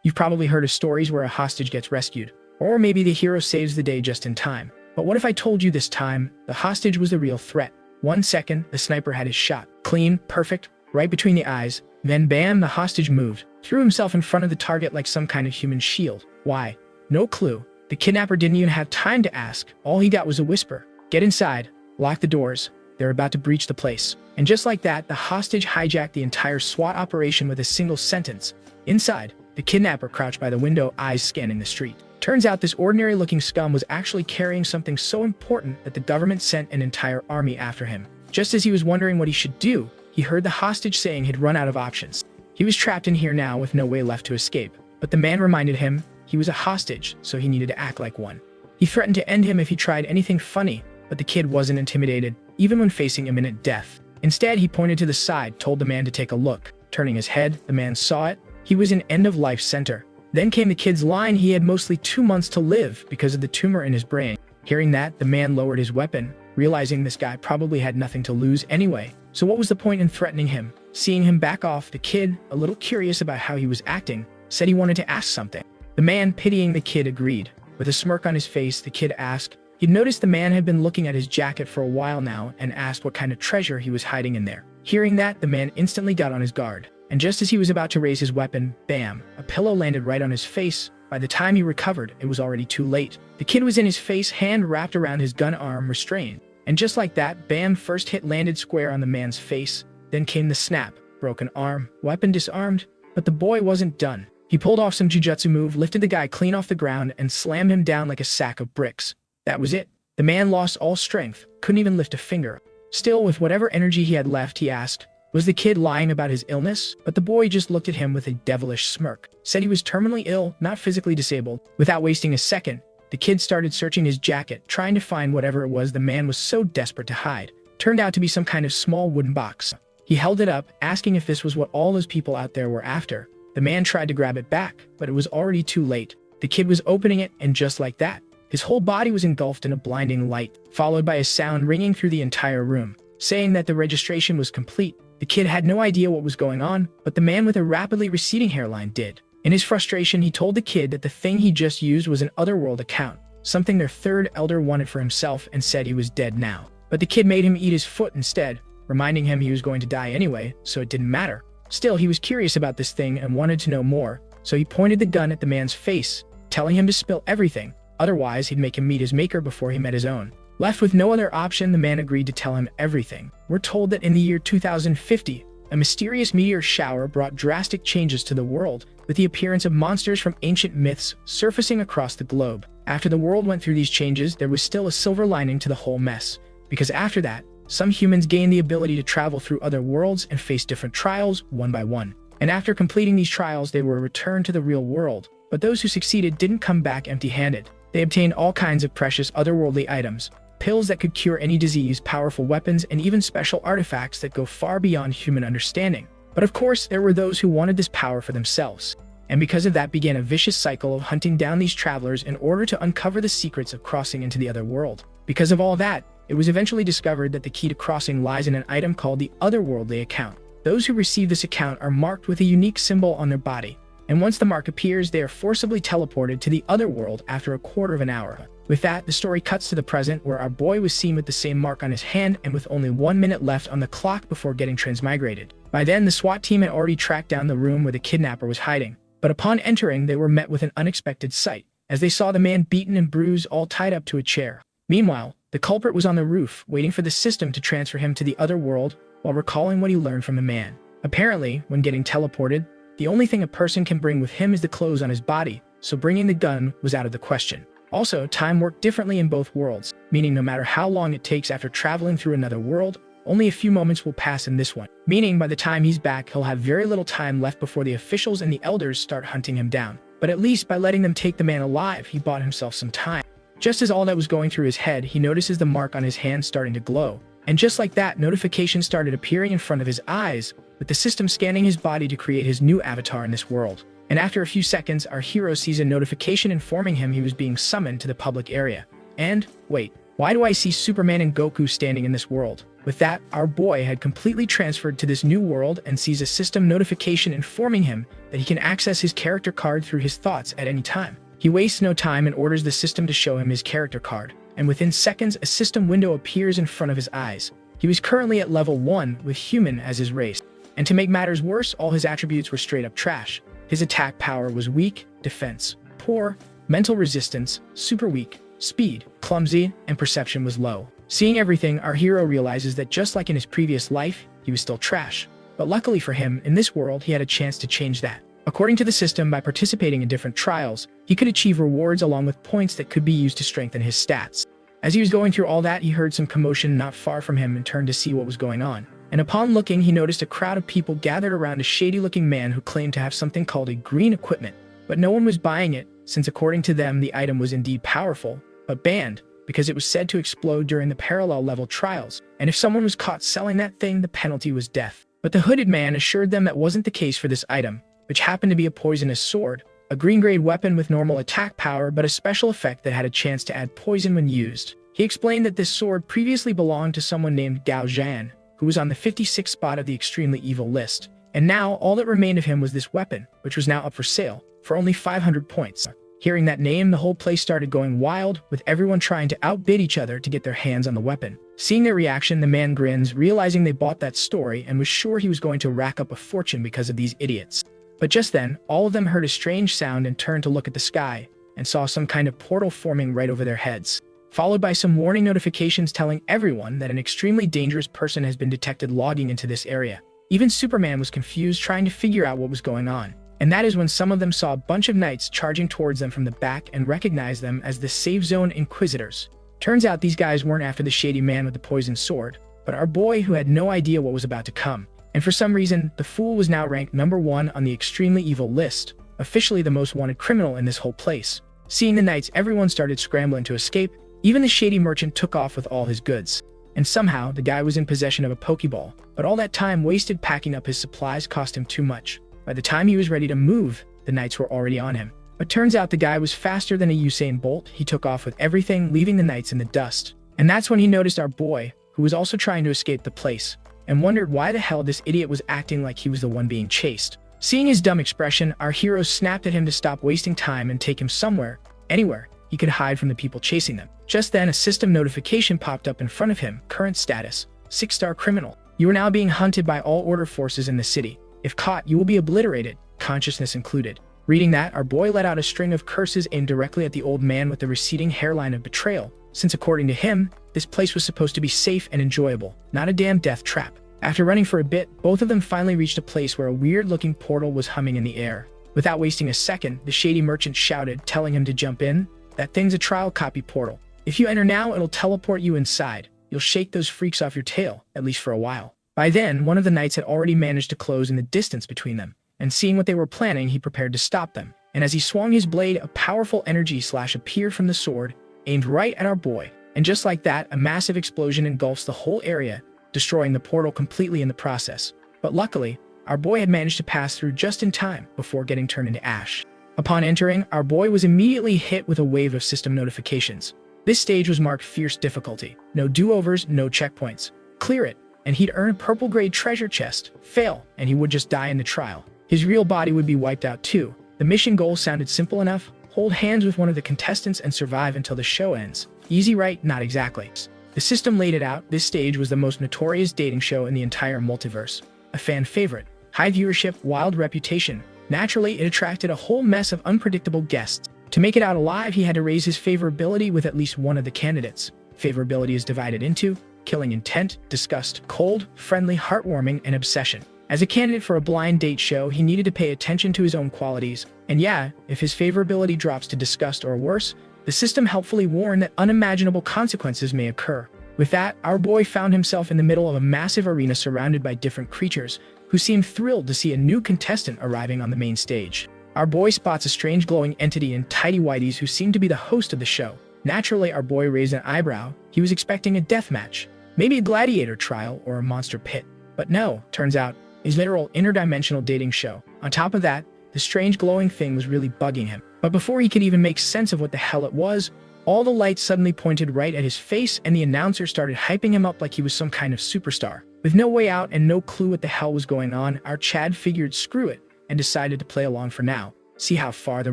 You've probably heard of stories where a hostage gets rescued, or maybe the hero saves the day just in time. But what if I told you this time, the hostage was the real threat? 1 second, the sniper had his shot. Clean, perfect, right between the eyes. Then bam, the hostage moved, threw himself in front of the target like some kind of human shield. Why? No clue. The kidnapper didn't even have time to ask. All he got was a whisper. Get inside. Lock the doors. They're about to breach the place. And just like that, the hostage hijacked the entire SWAT operation with a single sentence. Inside, the kidnapper crouched by the window, eyes scanning the street. Turns out this ordinary-looking scum was actually carrying something so important that the government sent an entire army after him. Just as he was wondering what he should do, he heard the hostage saying he'd run out of options. He was trapped in here now with no way left to escape. But the man reminded him he was a hostage, so he needed to act like one. He threatened to end him if he tried anything funny, but the kid wasn't intimidated, even when facing imminent death. Instead, he pointed to the side, told the man to take a look. Turning his head, the man saw it. He was in end-of-life center. Then came the kid's line he had mostly 2 months to live because of the tumor in his brain. Hearing that, the man lowered his weapon, realizing this guy probably had nothing to lose anyway. So what was the point in threatening him? Seeing him back off, the kid, a little curious about how he was acting, said he wanted to ask something. The man, pitying the kid, agreed. With a smirk on his face, the kid asked. He'd noticed the man had been looking at his jacket for a while now and asked what kind of treasure he was hiding in there. Hearing that, the man instantly got on his guard. And just as he was about to raise his weapon, bam, a pillow landed right on his face. By the time he recovered, it was already too late. The kid was in his face, hand wrapped around his gun arm, restrained. And just like that, bam, first hit landed square on the man's face. Then came the snap, broken arm, weapon disarmed. But the boy wasn't done. He pulled off some jujutsu move, lifted the guy clean off the ground, and slammed him down like a sack of bricks. That was it. The man lost all strength, couldn't even lift a finger. Still, with whatever energy he had left, he asked, was the kid lying about his illness? But the boy just looked at him with a devilish smirk, said he was terminally ill, not physically disabled. Without wasting a second, the kid started searching his jacket, trying to find whatever it was the man was so desperate to hide. Turned out to be some kind of small wooden box. He held it up, asking if this was what all those people out there were after. The man tried to grab it back, but it was already too late. The kid was opening it, and just like that, his whole body was engulfed in a blinding light, followed by a sound ringing through the entire room, saying that the registration was complete. The kid had no idea what was going on, but the man with a rapidly receding hairline did. In his frustration, he told the kid that the thing he just used was an otherworld account, something their third elder wanted for himself, and said he was dead now. But the kid made him eat his foot instead, reminding him he was going to die anyway, so it didn't matter. Still, he was curious about this thing and wanted to know more, so he pointed the gun at the man's face, telling him to spill everything. Otherwise, he'd make him meet his maker before he met his own. Left with no other option, the man agreed to tell him everything. We're told that in the year 2050, a mysterious meteor shower brought drastic changes to the world, with the appearance of monsters from ancient myths surfacing across the globe. After the world went through these changes, there was still a silver lining to the whole mess, because after that, some humans gained the ability to travel through other worlds and face different trials one by one. And after completing these trials, they were returned to the real world. But those who succeeded didn't come back empty-handed. They obtained all kinds of precious otherworldly items, pills that could cure any disease, powerful weapons, and even special artifacts that go far beyond human understanding. But of course, there were those who wanted this power for themselves. And because of that began a vicious cycle of hunting down these travelers in order to uncover the secrets of crossing into the other world. Because of all that, it was eventually discovered that the key to crossing lies in an item called the otherworldly account. Those who receive this account are marked with a unique symbol on their body. And once the mark appears, they are forcibly teleported to the other world after a quarter of an hour. With that, the story cuts to the present, where our boy was seen with the same mark on his hand and with only 1 minute left on the clock before getting transmigrated. By then, the SWAT team had already tracked down the room where the kidnapper was hiding. But upon entering, they were met with an unexpected sight, as they saw the man beaten and bruised, all tied up to a chair. Meanwhile, the culprit was on the roof, waiting for the system to transfer him to the other world while recalling what he learned from the man. Apparently, when getting teleported, the only thing a person can bring with him is the clothes on his body, so bringing the gun was out of the question. Also, time worked differently in both worlds, meaning no matter how long it takes after traveling through another world, only a few moments will pass in this one. Meaning by the time he's back, he'll have very little time left before the officials and the elders start hunting him down. But at least by letting them take the man alive, he bought himself some time. Just as all that was going through his head, he notices the mark on his hand starting to glow. And just like that, notifications started appearing in front of his eyes, with the system scanning his body to create his new avatar in this world. And after a few seconds, our hero sees a notification informing him he was being summoned to the public area. And, wait, why do I see Superman and Goku standing in this world? With that, our boy had completely transferred to this new world and sees a system notification informing him that he can access his character card through his thoughts at any time. He wastes no time and orders the system to show him his character card, and within seconds a system window appears in front of his eyes. He was currently at level 1 with human as his race. And to make matters worse, all his attributes were straight up trash. His attack power was weak, defense poor, mental resistance super weak, speed clumsy, and perception was low. Seeing everything, our hero realizes that just like in his previous life, he was still trash. But luckily for him, in this world he had a chance to change that. According to the system, by participating in different trials, he could achieve rewards along with points that could be used to strengthen his stats. As he was going through all that, he heard some commotion not far from him and turned to see what was going on. And upon looking, he noticed a crowd of people gathered around a shady-looking man who claimed to have something called a green equipment. But no one was buying it, since according to them, the item was indeed powerful, but banned, because it was said to explode during the parallel level trials, and if someone was caught selling that thing, the penalty was death. But the hooded man assured them that wasn't the case for this item, which happened to be a poisonous sword, a green-grade weapon with normal attack power but a special effect that had a chance to add poison when used. He explained that this sword previously belonged to someone named Gao Zhan, who was on the 56th spot of the extremely evil list, and now all that remained of him was this weapon, which was now up for sale, for only 500 points. Hearing that name, the whole place started going wild, with everyone trying to outbid each other to get their hands on the weapon. Seeing their reaction, the man grins, realizing they bought that story and was sure he was going to rack up a fortune because of these idiots. But just then, all of them heard a strange sound and turned to look at the sky, and saw some kind of portal forming right over their heads, followed by some warning notifications telling everyone that an extremely dangerous person has been detected logging into this area. Even Superman was confused, trying to figure out what was going on. And that is when some of them saw a bunch of knights charging towards them from the back and recognized them as the Safe Zone Inquisitors. Turns out these guys weren't after the shady man with the poisoned sword, but our boy who had no idea what was about to come. And for some reason, the fool was now ranked number 1 on the extremely evil list, officially the most wanted criminal in this whole place. Seeing the knights, everyone started scrambling to escape. Even the shady merchant took off with all his goods. And somehow, the guy was in possession of a Pokeball, but all that time wasted packing up his supplies cost him too much. By the time he was ready to move, the knights were already on him. But turns out the guy was faster than a Usain Bolt. He took off with everything, leaving the knights in the dust. And that's when he noticed our boy, who was also trying to escape the place, and wondered why the hell this idiot was acting like he was the one being chased. Seeing his dumb expression, our hero snapped at him to stop wasting time and take him somewhere, anywhere, he could hide from the people chasing them. Just then, a system notification popped up in front of him. Current status: 6-star criminal. You are now being hunted by all order forces in the city. If caught, you will be obliterated, consciousness included. Reading that, our boy let out a string of curses aimed directly at the old man with the receding hairline of betrayal, since according to him, this place was supposed to be safe and enjoyable, not a damn death trap. After running for a bit, both of them finally reached a place where a weird-looking portal was humming in the air. Without wasting a second, the shady merchant shouted, telling him to jump in. That thing's a trial copy portal. If you enter now, it'll teleport you inside. You'll shake those freaks off your tail, at least for a while. By then, one of the knights had already managed to close in the distance between them, and seeing what they were planning, he prepared to stop them. And as he swung his blade, a powerful energy slash appeared from the sword, aimed right at our boy. And just like that, a massive explosion engulfs the whole area, destroying the portal completely in the process. But luckily, our boy had managed to pass through just in time before getting turned into ash. Upon entering, our boy was immediately hit with a wave of system notifications. This stage was marked fierce difficulty. No do-overs, no checkpoints. Clear it, and he'd earn a purple-grade treasure chest. Fail, and he would just die in the trial. His real body would be wiped out too. The mission goal sounded simple enough. Hold hands with one of the contestants and survive until the show ends. Easy, right? Not exactly. The system laid it out. This stage was the most notorious dating show in the entire multiverse. A fan favorite. High viewership, wild reputation. Naturally, it attracted a whole mess of unpredictable guests. To make it out alive, he had to raise his favorability with at least one of the candidates. Favorability is divided into killing intent, disgust, cold, friendly, heartwarming, and obsession. As a candidate for a blind date show, he needed to pay attention to his own qualities. And yeah, if his favorability drops to disgust or worse, the system helpfully warned that unimaginable consequences may occur. With that, our boy found himself in the middle of a massive arena surrounded by different creatures, who seemed thrilled to see a new contestant arriving on the main stage. Our boy spots a strange glowing entity in tidy whities who seemed to be the host of the show. Naturally, our boy raised an eyebrow. He was expecting a death match, maybe a gladiator trial or a monster pit. But no, turns out, a literal interdimensional dating show. On top of that, the strange glowing thing was really bugging him. But before he could even make sense of what the hell it was, All the lights suddenly pointed right at his face, and the announcer started hyping him up like he was some kind of superstar. With no way out and no clue what the hell was going on, our Chad figured screw it and decided to play along for now. See how far the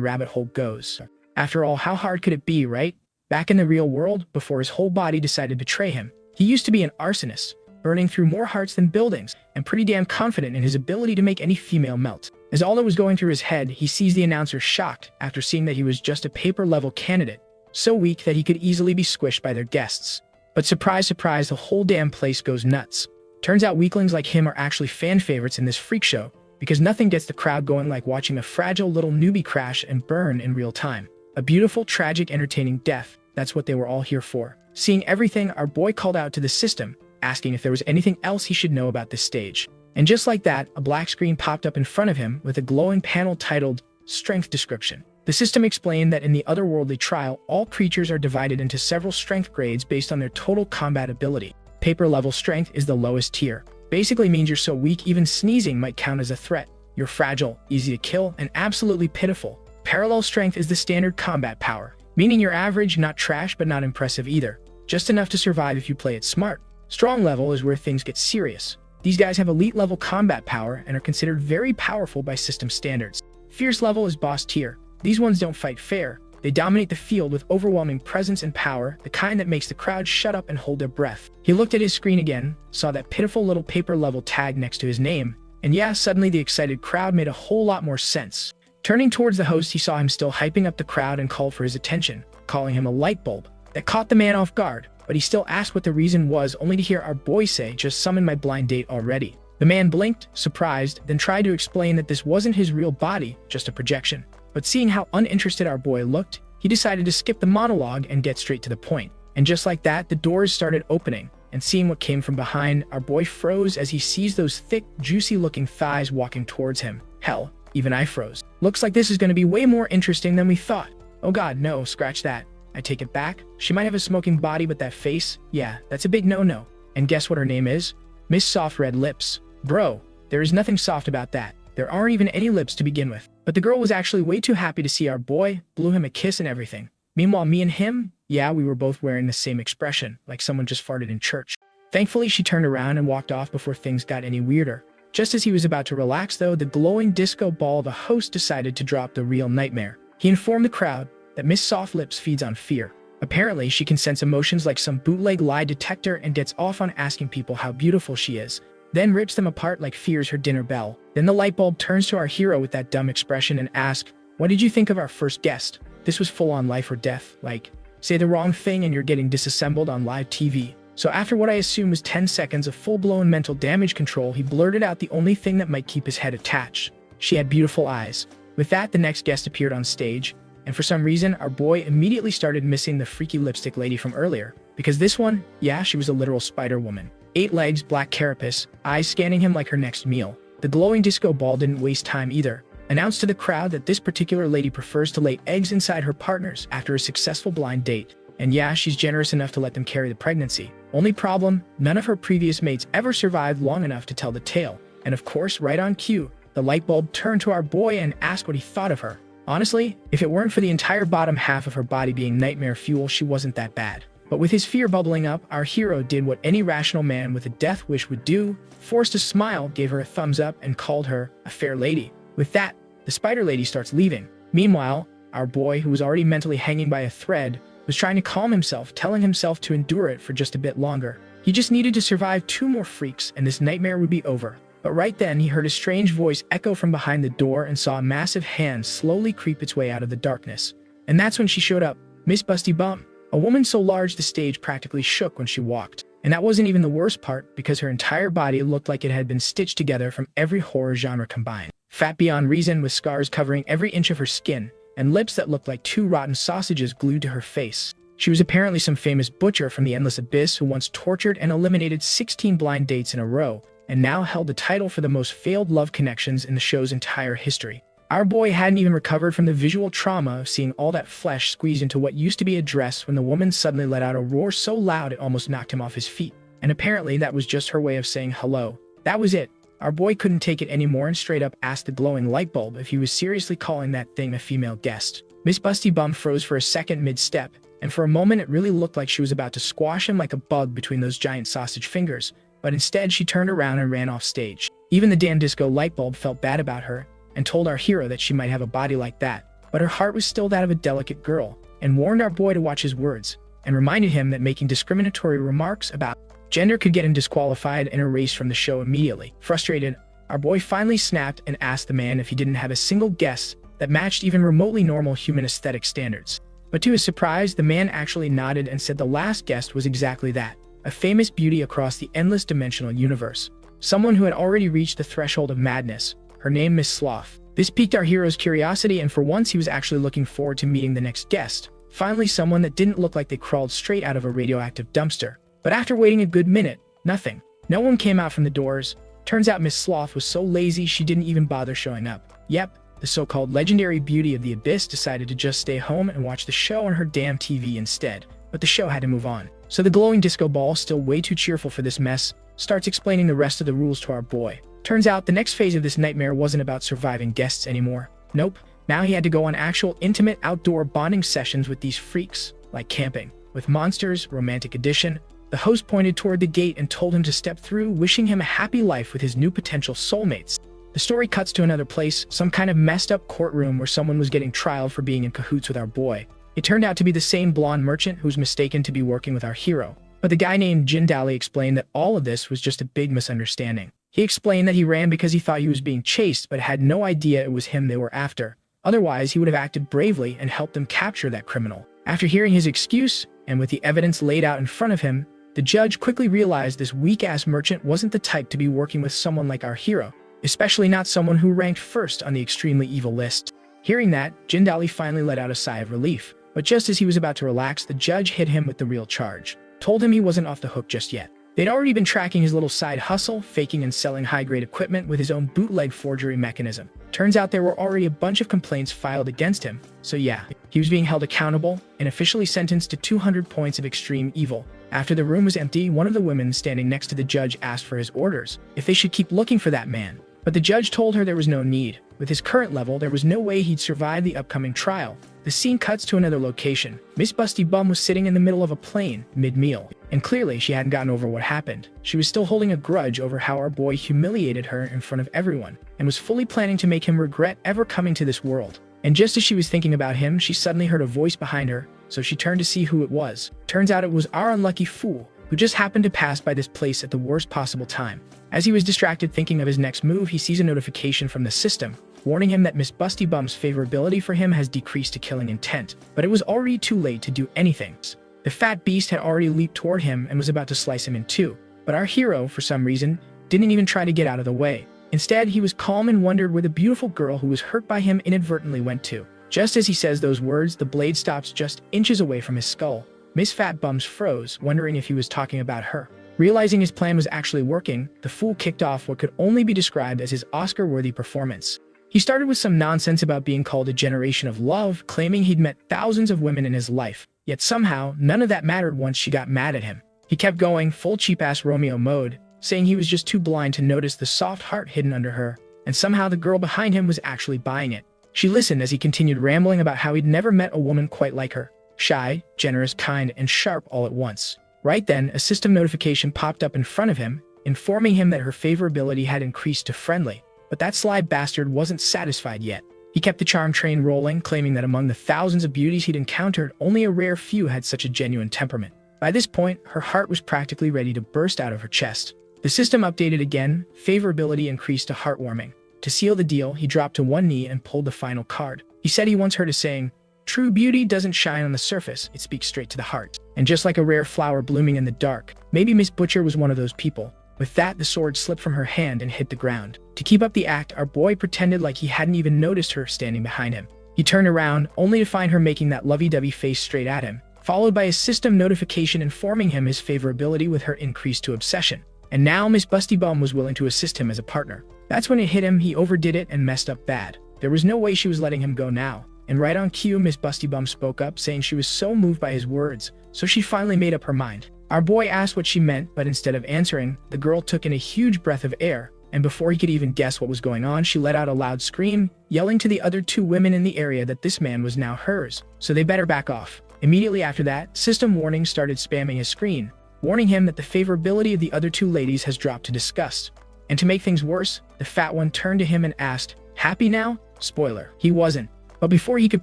rabbit hole goes. After all, how hard could it be, right? Back in the real world, before his whole body decided to betray him, he used to be an arsonist, burning through more hearts than buildings, and pretty damn confident in his ability to make any female melt. As all that was going through his head, he sees the announcer shocked after seeing that he was just a paper-level candidate, so weak that he could easily be squished by their guests. But surprise, surprise, the whole damn place goes nuts. Turns out weaklings like him are actually fan favorites in this freak show, because nothing gets the crowd going like watching a fragile little newbie crash and burn in real time. A beautiful, tragic, entertaining death. That's what they were all here for. Seeing everything, our boy called out to the system, asking if there was anything else he should know about this stage. And just like that, a black screen popped up in front of him with a glowing panel titled Strength Description. The system explained that in the otherworldly trial, all creatures are divided into several strength grades based on their total combat ability. Paper level strength is the lowest tier. Basically means you're so weak even sneezing might count as a threat. You're fragile, easy to kill, and absolutely pitiful. Parallel strength is the standard combat power, meaning you're average, not trash, but not impressive either. Just enough to survive if you play it smart. Strong level is where things get serious. These guys have elite level combat power and are considered very powerful by system standards. Fierce level is boss tier. These ones don't fight fair. They dominate the field with overwhelming presence and power, the kind that makes the crowd shut up and hold their breath. He looked at his screen again, saw that pitiful little paper level tag next to his name, and yeah, suddenly the excited crowd made a whole lot more sense. Turning towards the host, he saw him still hyping up the crowd and called for his attention, calling him a light bulb. That caught the man off guard, but he still asked what the reason was, only to hear our boy say, "Just summon my blind date already." The man blinked, surprised, then tried to explain that this wasn't his real body, just a projection. But seeing how uninterested our boy looked, he decided to skip the monologue and get straight to the point. And just like that, the doors started opening, and seeing what came from behind, our boy froze as he sees those thick, juicy-looking thighs walking towards him. Hell, even I froze. Looks like this is going to be way more interesting than we thought. Oh god, no, scratch that. I take it back. She might have a smoking body, but that face, yeah, that's a big no-no. And guess what her name is? Miss Soft Red Lips. Bro, there is nothing soft about that. There aren't even any lips to begin with. But the girl was actually way too happy to see our boy, blew him a kiss and everything. Meanwhile, me and him, yeah, we were both wearing the same expression, like someone just farted in church. Thankfully, she turned around and walked off before things got any weirder. Just as he was about to relax, though, the glowing disco ball of a host decided to drop the real nightmare. He informed the crowd that Miss Soft Lips feeds on fear. Apparently, she can sense emotions like some bootleg lie detector and gets off on asking people how beautiful she is, then rips them apart like fear's her dinner bell. Then the light bulb turns to our hero with that dumb expression and asks, "What did you think of our first guest?" This was full on life or death, like, say the wrong thing and you're getting disassembled on live TV. So after what I assume was 10 seconds of full-blown mental damage control, he blurted out the only thing that might keep his head attached. She had beautiful eyes. With that, the next guest appeared on stage, and for some reason, our boy immediately started missing the freaky lipstick lady from earlier. Because this one, yeah, she was a literal spider woman. 8 legs, black carapace, eyes scanning him like her next meal. The glowing disco ball didn't waste time either. Announced to the crowd that this particular lady prefers to lay eggs inside her partners after a successful blind date. And yeah, she's generous enough to let them carry the pregnancy. Only problem, none of her previous mates ever survived long enough to tell the tale. And of course, right on cue, the light bulb turned to our boy and asked what he thought of her. Honestly, if it weren't for the entire bottom half of her body being nightmare fuel, she wasn't that bad. But with his fear bubbling up, our hero did what any rational man with a death wish would do, forced a smile, gave her a thumbs up, and called her a fair lady. With that, the spider lady starts leaving. Meanwhile, our boy, who was already mentally hanging by a thread, was trying to calm himself, telling himself to endure it for just a bit longer. He just needed to survive 2 more freaks and this nightmare would be over. But right then, he heard a strange voice echo from behind the door and saw a massive hand slowly creep its way out of the darkness. And that's when she showed up, Miss Busty Bum. A woman so large the stage practically shook when she walked. And that wasn't even the worst part, because her entire body looked like it had been stitched together from every horror genre combined. Fat beyond reason, with scars covering every inch of her skin, and lips that looked like 2 rotten sausages glued to her face. She was apparently some famous butcher from the endless abyss who once tortured and eliminated 16 blind dates in a row, and now held the title for the most failed love connections in the show's entire history. Our boy hadn't even recovered from the visual trauma of seeing all that flesh squeezed into what used to be a dress when the woman suddenly let out a roar so loud it almost knocked him off his feet. And apparently that was just her way of saying hello. That was it. Our boy couldn't take it anymore and straight up asked the glowing light bulb if he was seriously calling that thing a female guest. Miss Busty Bum froze for a second mid-step, and for a moment it really looked like she was about to squash him like a bug between those giant sausage fingers, but instead she turned around and ran off stage. Even the damn disco light bulb felt bad about her and told our hero that she might have a body like that, but her heart was still that of a delicate girl, and warned our boy to watch his words, and reminded him that making discriminatory remarks about gender could get him disqualified and erased from the show immediately. Frustrated, our boy finally snapped and asked the man if he didn't have a single guess that matched even remotely normal human aesthetic standards. But to his surprise, the man actually nodded and said the last guest was exactly that, a famous beauty across the endless dimensional universe. Someone who had already reached the threshold of madness, her name Miss Sloth. This piqued our hero's curiosity, and for once he was actually looking forward to meeting the next guest. Finally, someone that didn't look like they crawled straight out of a radioactive dumpster. But after waiting a good minute, nothing. No one came out from the doors. Turns out Miss Sloth was so lazy she didn't even bother showing up. Yep, the so-called legendary beauty of the abyss decided to just stay home and watch the show on her damn TV instead. But the show had to move on. So the glowing disco ball, still way too cheerful for this mess, starts explaining the rest of the rules to our boy. Turns out the next phase of this nightmare wasn't about surviving guests anymore. Nope, now he had to go on actual intimate outdoor bonding sessions with these freaks, like camping. With Monsters, Romantic Edition, the host pointed toward the gate and told him to step through, wishing him a happy life with his new potential soulmates. The story cuts to another place, some kind of messed up courtroom where someone was getting trialed for being in cahoots with our boy. It turned out to be the same blonde merchant who was mistaken to be working with our hero. But the guy named Jindali explained that all of this was just a big misunderstanding. He explained that he ran because he thought he was being chased but had no idea it was him they were after. Otherwise, he would have acted bravely and helped them capture that criminal. After hearing his excuse, and with the evidence laid out in front of him, the judge quickly realized this weak-ass merchant wasn't the type to be working with someone like our hero, especially not someone who ranked first on the extremely evil list. Hearing that, Jindali finally let out a sigh of relief. But just as he was about to relax, the judge hit him with the real charge. Told him he wasn't off the hook just yet. They'd already been tracking his little side hustle, faking and selling high-grade equipment with his own bootleg forgery mechanism. Turns out there were already a bunch of complaints filed against him. So yeah, he was being held accountable and officially sentenced to 200 points of extreme evil. After the room was empty, one of the women standing next to the judge asked for his orders, if they should keep looking for that man. But the judge told her there was no need. With his current level, there was no way he'd survive the upcoming trial. The scene cuts to another location. Miss Busty Bum was sitting in the middle of a plane, mid-meal, and clearly she hadn't gotten over what happened. She was still holding a grudge over how our boy humiliated her in front of everyone, and was fully planning to make him regret ever coming to this world. And just as she was thinking about him, she suddenly heard a voice behind her, so she turned to see who it was. Turns out it was our unlucky fool, who just happened to pass by this place at the worst possible time. As he was distracted thinking of his next move, he sees a notification from the system, warning him that Miss Busty Bum's favorability for him has decreased to killing intent, but it was already too late to do anything. The fat beast had already leaped toward him and was about to slice him in two, but our hero, for some reason, didn't even try to get out of the way. Instead, he was calm and wondered where the beautiful girl who was hurt by him inadvertently went to. Just as he says those words, the blade stops just inches away from his skull. Miss Fat Bums froze, wondering if he was talking about her. Realizing his plan was actually working, the fool kicked off what could only be described as his Oscar-worthy performance. He started with some nonsense about being called a generation of love, claiming he'd met thousands of women in his life. Yet somehow, none of that mattered once she got mad at him. He kept going, full cheap-ass Romeo mode, saying he was just too blind to notice the soft heart hidden under her, and somehow the girl behind him was actually buying it. She listened as he continued rambling about how he'd never met a woman quite like her. Shy, generous, kind, and sharp all at once. Right then, a system notification popped up in front of him, informing him that her favorability had increased to friendly. But that sly bastard wasn't satisfied yet. He kept the charm train rolling, claiming that among the thousands of beauties he'd encountered, only a rare few had such a genuine temperament. By this point, her heart was practically ready to burst out of her chest. The system updated again, favorability increased to heartwarming. To seal the deal, he dropped to one knee and pulled the final card. He said he once heard a saying, "True beauty doesn't shine on the surface, it speaks straight to the heart." And just like a rare flower blooming in the dark, maybe Miss Butcher was one of those people. With that, the sword slipped from her hand and hit the ground. To keep up the act, our boy pretended like he hadn't even noticed her standing behind him. He turned around, only to find her making that lovey-dovey face straight at him, followed by a system notification informing him his favorability with her increased to obsession. And now Miss Busty Bum was willing to assist him as a partner. That's when it hit him, he overdid it and messed up bad. There was no way she was letting him go now. And right on cue, Miss Busty Bum spoke up, saying she was so moved by his words, so she finally made up her mind. Our boy asked what she meant, but instead of answering, the girl took in a huge breath of air, and before he could even guess what was going on, she let out a loud scream, yelling to the other two women in the area that this man was now hers, so they better back off. Immediately after that, system warnings started spamming his screen, warning him that the favorability of the other two ladies has dropped to disgust. And to make things worse, the fat one turned to him and asked, "Happy now?" Spoiler, he wasn't. But before he could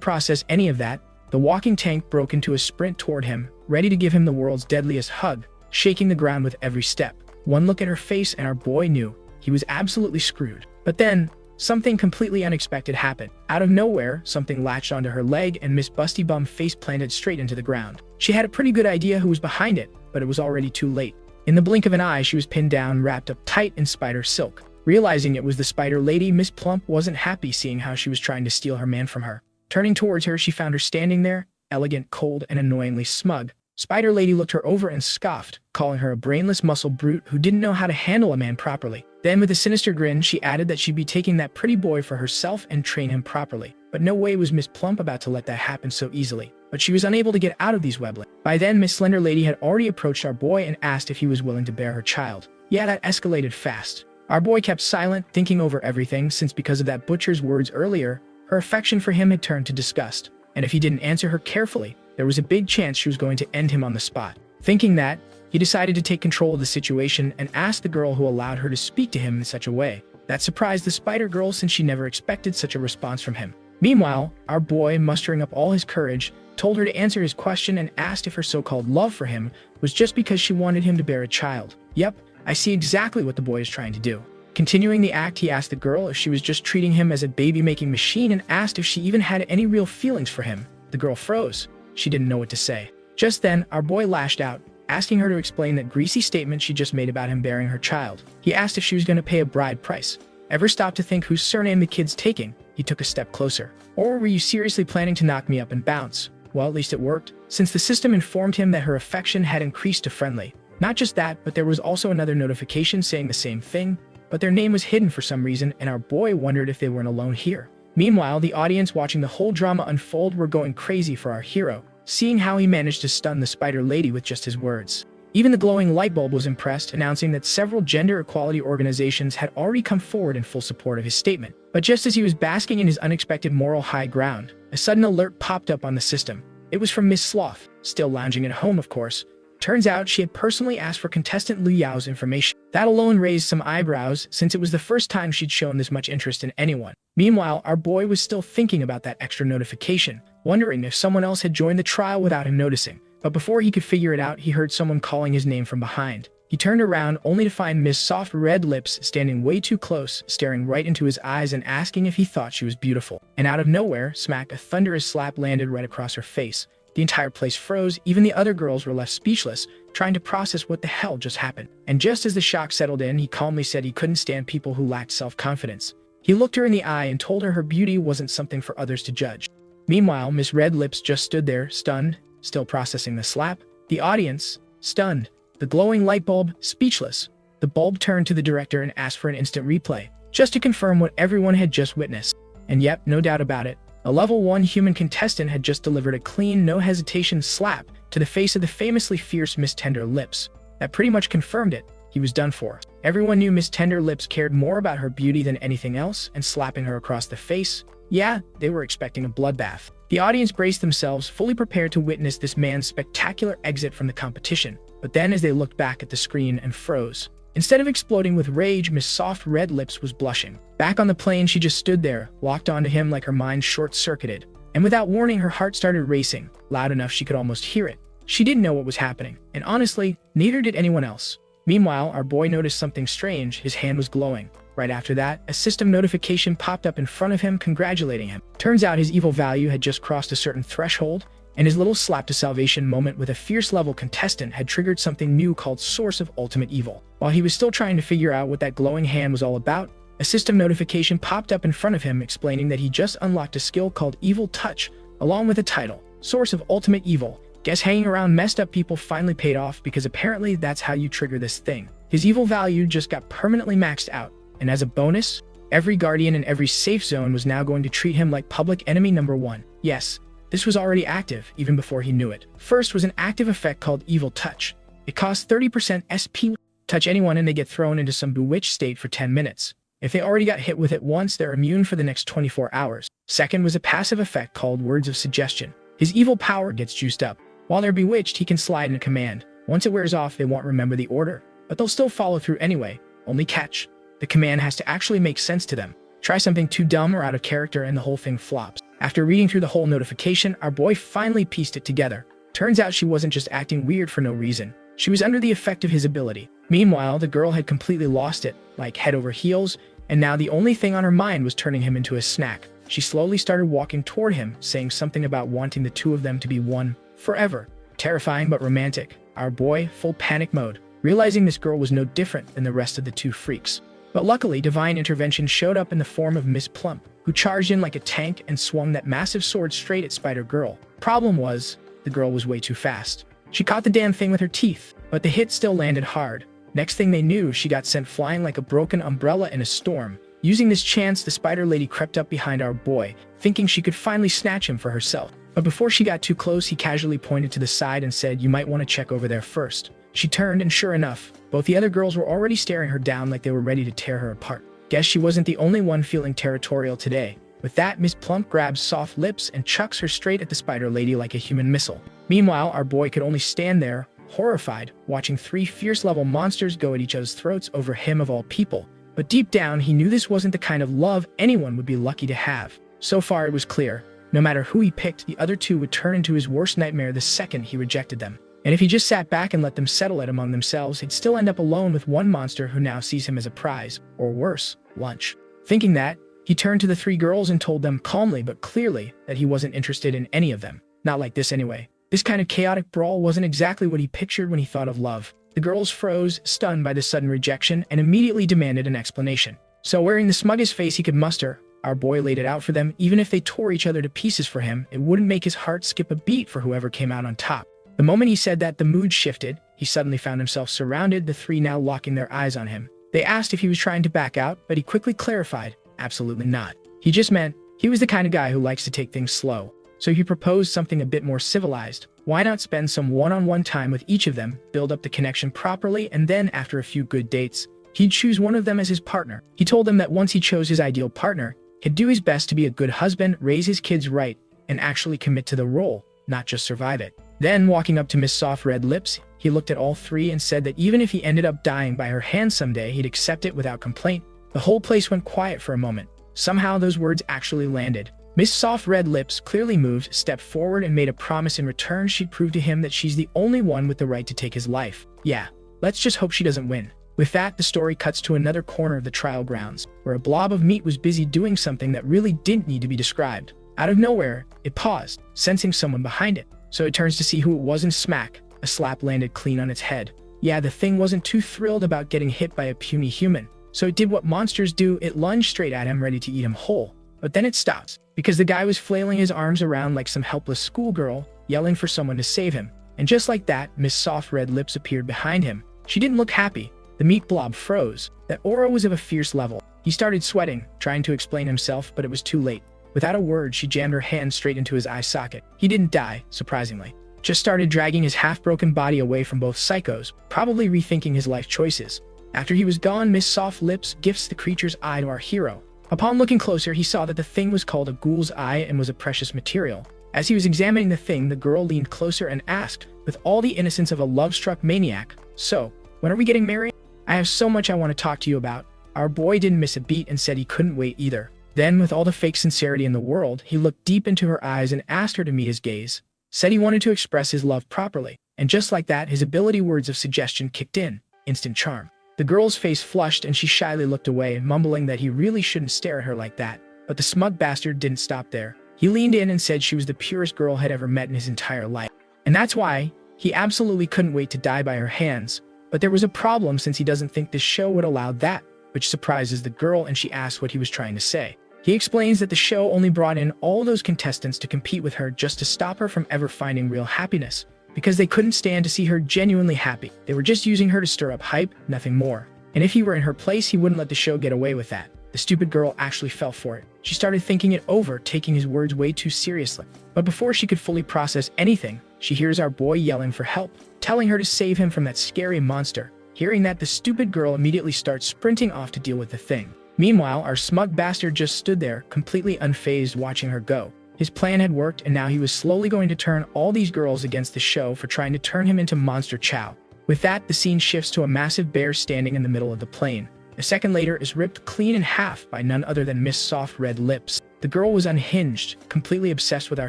process any of that, the walking tank broke into a sprint toward him, ready to give him the world's deadliest hug, shaking the ground with every step. One look at her face and our boy knew he was absolutely screwed. But then, something completely unexpected happened. Out of nowhere, something latched onto her leg and Miss Busty Bum face planted straight into the ground. She had a pretty good idea who was behind it, but it was already too late. In the blink of an eye, she was pinned down, wrapped up tight in spider silk. Realizing it was the spider lady, Miss Plump wasn't happy seeing how she was trying to steal her man from her. Turning towards her, she found her standing there, elegant, cold, and annoyingly smug. Spider Lady looked her over and scoffed, calling her a brainless muscle brute who didn't know how to handle a man properly. Then with a sinister grin, she added that she'd be taking that pretty boy for herself and train him properly. But no way was Miss Plump about to let that happen so easily. But she was unable to get out of these weblings. By then, Miss Slender Lady had already approached our boy and asked if he was willing to bear her child. Yeah, that escalated fast. Our boy kept silent, thinking over everything, since because of that butcher's words earlier, her affection for him had turned to disgust. And if he didn't answer her carefully, there was a big chance she was going to end him on the spot. Thinking that, he decided to take control of the situation and asked the girl who allowed her to speak to him in such a way. That surprised the spider girl since she never expected such a response from him. Meanwhile, our boy, mustering up all his courage, told her to answer his question and asked if her so-called love for him was just because she wanted him to bear a child. Yep, I see exactly what the boy is trying to do. Continuing the act, he asked the girl if she was just treating him as a baby-making machine and asked if she even had any real feelings for him. The girl froze. She didn't know what to say. Just then, our boy lashed out, asking her to explain that greasy statement she just made about him bearing her child. He asked if she was going to pay a bride price. Ever stop to think whose surname the kid's taking? He took a step closer. Or were you seriously planning to knock me up and bounce? Well, at least it worked, since the system informed him that her affection had increased to friendly. Not just that, but there was also another notification saying the same thing, but their name was hidden for some reason, and our boy wondered if they weren't alone here. Meanwhile, the audience watching the whole drama unfold were going crazy for our hero, seeing how he managed to stun the spider lady with just his words. Even the glowing light bulb was impressed, announcing that several gender equality organizations had already come forward in full support of his statement. But just as he was basking in his unexpected moral high ground, a sudden alert popped up on the system. It was from Miss Sloth, still lounging at home, of course. Turns out she had personally asked for contestant Lu Yao's information. That alone raised some eyebrows, since it was the first time she'd shown this much interest in anyone. Meanwhile, our boy was still thinking about that extra notification, wondering if someone else had joined the trial without him noticing. But before he could figure it out, he heard someone calling his name from behind. He turned around only to find Miss Soft Red Lips standing way too close, staring right into his eyes and asking if he thought she was beautiful. And out of nowhere, smack, a thunderous slap landed right across her face. The entire place froze. Even the other girls were left speechless, trying to process what the hell just happened. And just as the shock settled in, he calmly said he couldn't stand people who lacked self-confidence. He looked her in the eye and told her her beauty wasn't something for others to judge. Meanwhile, Miss Red Lips just stood there, stunned, still processing the slap. The audience, stunned. The glowing light bulb, speechless. The bulb turned to the director and asked for an instant replay, just to confirm what everyone had just witnessed. And yep, no doubt about it, a level 1 human contestant had just delivered a clean, no-hesitation slap to the face of the famously fierce Miss Tender Lips. That pretty much confirmed it. He was done for. Everyone knew Miss Tender Lips cared more about her beauty than anything else, and slapping her across the face, yeah, they were expecting a bloodbath. The audience braced themselves, fully prepared to witness this man's spectacular exit from the competition. But then as they looked back at the screen and froze. Instead of exploding with rage, Miss Soft Red Lips was blushing. Back on the plane, she just stood there, locked onto him like her mind short-circuited. And without warning, her heart started racing, loud enough she could almost hear it. She didn't know what was happening, and honestly, neither did anyone else. Meanwhile, our boy noticed something strange. His hand was glowing. Right after that, a system notification popped up in front of him, congratulating him. Turns out his evil value had just crossed a certain threshold, and his little slap to salvation moment with a fierce level contestant had triggered something new called Source of Ultimate Evil. While he was still trying to figure out what that glowing hand was all about, a system notification popped up in front of him explaining that he just unlocked a skill called Evil Touch, along with a title, Source of Ultimate Evil. Guess hanging around messed up people finally paid off, because apparently that's how you trigger this thing. His evil value just got permanently maxed out, and as a bonus, every guardian in every safe zone was now going to treat him like public enemy number 1. Yes, this was already active, even before he knew it. First was an active effect called Evil Touch. It costs 30% SP. Touch anyone and they get thrown into some bewitched state for 10 minutes. If they already got hit with it once, they're immune for the next 24 hours. Second was a passive effect called Words of Suggestion. His evil power gets juiced up. While they're bewitched, he can slide in a command. Once it wears off, they won't remember the order, but they'll still follow through anyway. Only catch: the command has to actually make sense to them. Try something too dumb or out of character and the whole thing flops. After reading through the whole notification, our boy finally pieced it together. Turns out she wasn't just acting weird for no reason. She was under the effect of his ability. Meanwhile, the girl had completely lost it, like head over heels, and now the only thing on her mind was turning him into a snack. She slowly started walking toward him, saying something about wanting the two of them to be one forever. Terrifying but romantic. Our boy, full panic mode, realizing this girl was no different than the rest of the two freaks. But luckily, divine intervention showed up in the form of Miss Plump, who charged in like a tank and swung that massive sword straight at Spider-Girl. Problem was, the girl was way too fast. She caught the damn thing with her teeth, but the hit still landed hard. Next thing they knew, she got sent flying like a broken umbrella in a storm. Using this chance, the Spider Lady crept up behind our boy, thinking she could finally snatch him for herself. But before she got too close, he casually pointed to the side and said, "You might want to check over there first." She turned, and sure enough, both the other girls were already staring her down like they were ready to tear her apart. Guess she wasn't the only one feeling territorial today. With that, Miss Plump grabs soft lips and chucks her straight at the Spider Lady like a human missile. Meanwhile, our boy could only stand there, horrified, watching three fierce-level monsters go at each other's throats over him of all people. But deep down, he knew this wasn't the kind of love anyone would be lucky to have. So far, it was clear. No matter who he picked, the other two would turn into his worst nightmare the second he rejected them. And if he just sat back and let them settle it among themselves, he'd still end up alone with one monster who now sees him as a prize, or worse, lunch. Thinking that, he turned to the three girls and told them calmly but clearly that he wasn't interested in any of them. Not like this anyway. This kind of chaotic brawl wasn't exactly what he pictured when he thought of love. The girls froze, stunned by the sudden rejection, and immediately demanded an explanation. So wearing the smuggest face he could muster, our boy laid it out for them. Even if they tore each other to pieces for him, it wouldn't make his heart skip a beat for whoever came out on top. The moment he said that, the mood shifted. He suddenly found himself surrounded, the three now locking their eyes on him. They asked if he was trying to back out, but he quickly clarified, absolutely not. He just meant he was the kind of guy who likes to take things slow. So he proposed something a bit more civilized. Why not spend some one-on-one time with each of them, build up the connection properly, and then, after a few good dates, he'd choose one of them as his partner. He told them that once he chose his ideal partner, he'd do his best to be a good husband, raise his kids right, and actually commit to the role, not just survive it. Then, walking up to Miss Soft Red Lips, he looked at all three and said that even if he ended up dying by her hand someday, he'd accept it without complaint. The whole place went quiet for a moment. Somehow those words actually landed. Miss Soft Red Lips, clearly moved, stepped forward and made a promise in return she'd prove to him that she's the only one with the right to take his life. Yeah, let's just hope she doesn't win. With that, the story cuts to another corner of the trial grounds, where a blob of meat was busy doing something that really didn't need to be described. Out of nowhere, it paused, sensing someone behind it. So it turns to see who it was, and smack, a slap landed clean on its head. Yeah, the thing wasn't too thrilled about getting hit by a puny human, so it did what monsters do, it lunged straight at him, ready to eat him whole. But then it stopped, because the guy was flailing his arms around like some helpless schoolgirl, yelling for someone to save him. And just like that, Miss Soft Red Lips appeared behind him. She didn't look happy. The meat blob froze. That aura was of a fierce level. He started sweating, trying to explain himself, but it was too late. Without a word, she jammed her hand straight into his eye socket. He didn't die, surprisingly. Just started dragging his half-broken body away from both psychos, probably rethinking his life choices. After he was gone, Miss Soft Lips gifts the creature's eye to our hero. Upon looking closer, he saw that the thing was called a ghoul's eye and was a precious material. As he was examining the thing, the girl leaned closer and asked, with all the innocence of a love-struck maniac, "So, when are we getting married? I have so much I want to talk to you about." Our boy didn't miss a beat and said he couldn't wait either. Then, with all the fake sincerity in the world, he looked deep into her eyes and asked her to meet his gaze. Said he wanted to express his love properly. And just like that, his ability words of suggestion kicked in. Instant charm. The girl's face flushed and she shyly looked away, mumbling that he really shouldn't stare at her like that. But the smug bastard didn't stop there. He leaned in and said she was the purest girl had ever met in his entire life. And that's why he absolutely couldn't wait to die by her hands. But there was a problem, since he doesn't think this show would allow that, which surprises the girl, and she asks what he was trying to say. He explains that the show only brought in all those contestants to compete with her just to stop her from ever finding real happiness, because they couldn't stand to see her genuinely happy. They were just using her to stir up hype, nothing more. And if he were in her place, he wouldn't let the show get away with that. The stupid girl actually fell for it. She started thinking it over, taking his words way too seriously. But before she could fully process anything, she hears our boy yelling for help, telling her to save him from that scary monster. Hearing that, the stupid girl immediately starts sprinting off to deal with the thing. Meanwhile, our smug bastard just stood there, completely unfazed, watching her go. His plan had worked, and now he was slowly going to turn all these girls against the show for trying to turn him into Monster Chow. With that, the scene shifts to a massive bear standing in the middle of the plain. A second later is ripped clean in half by none other than Miss Soft Red Lips. The girl was unhinged, completely obsessed with our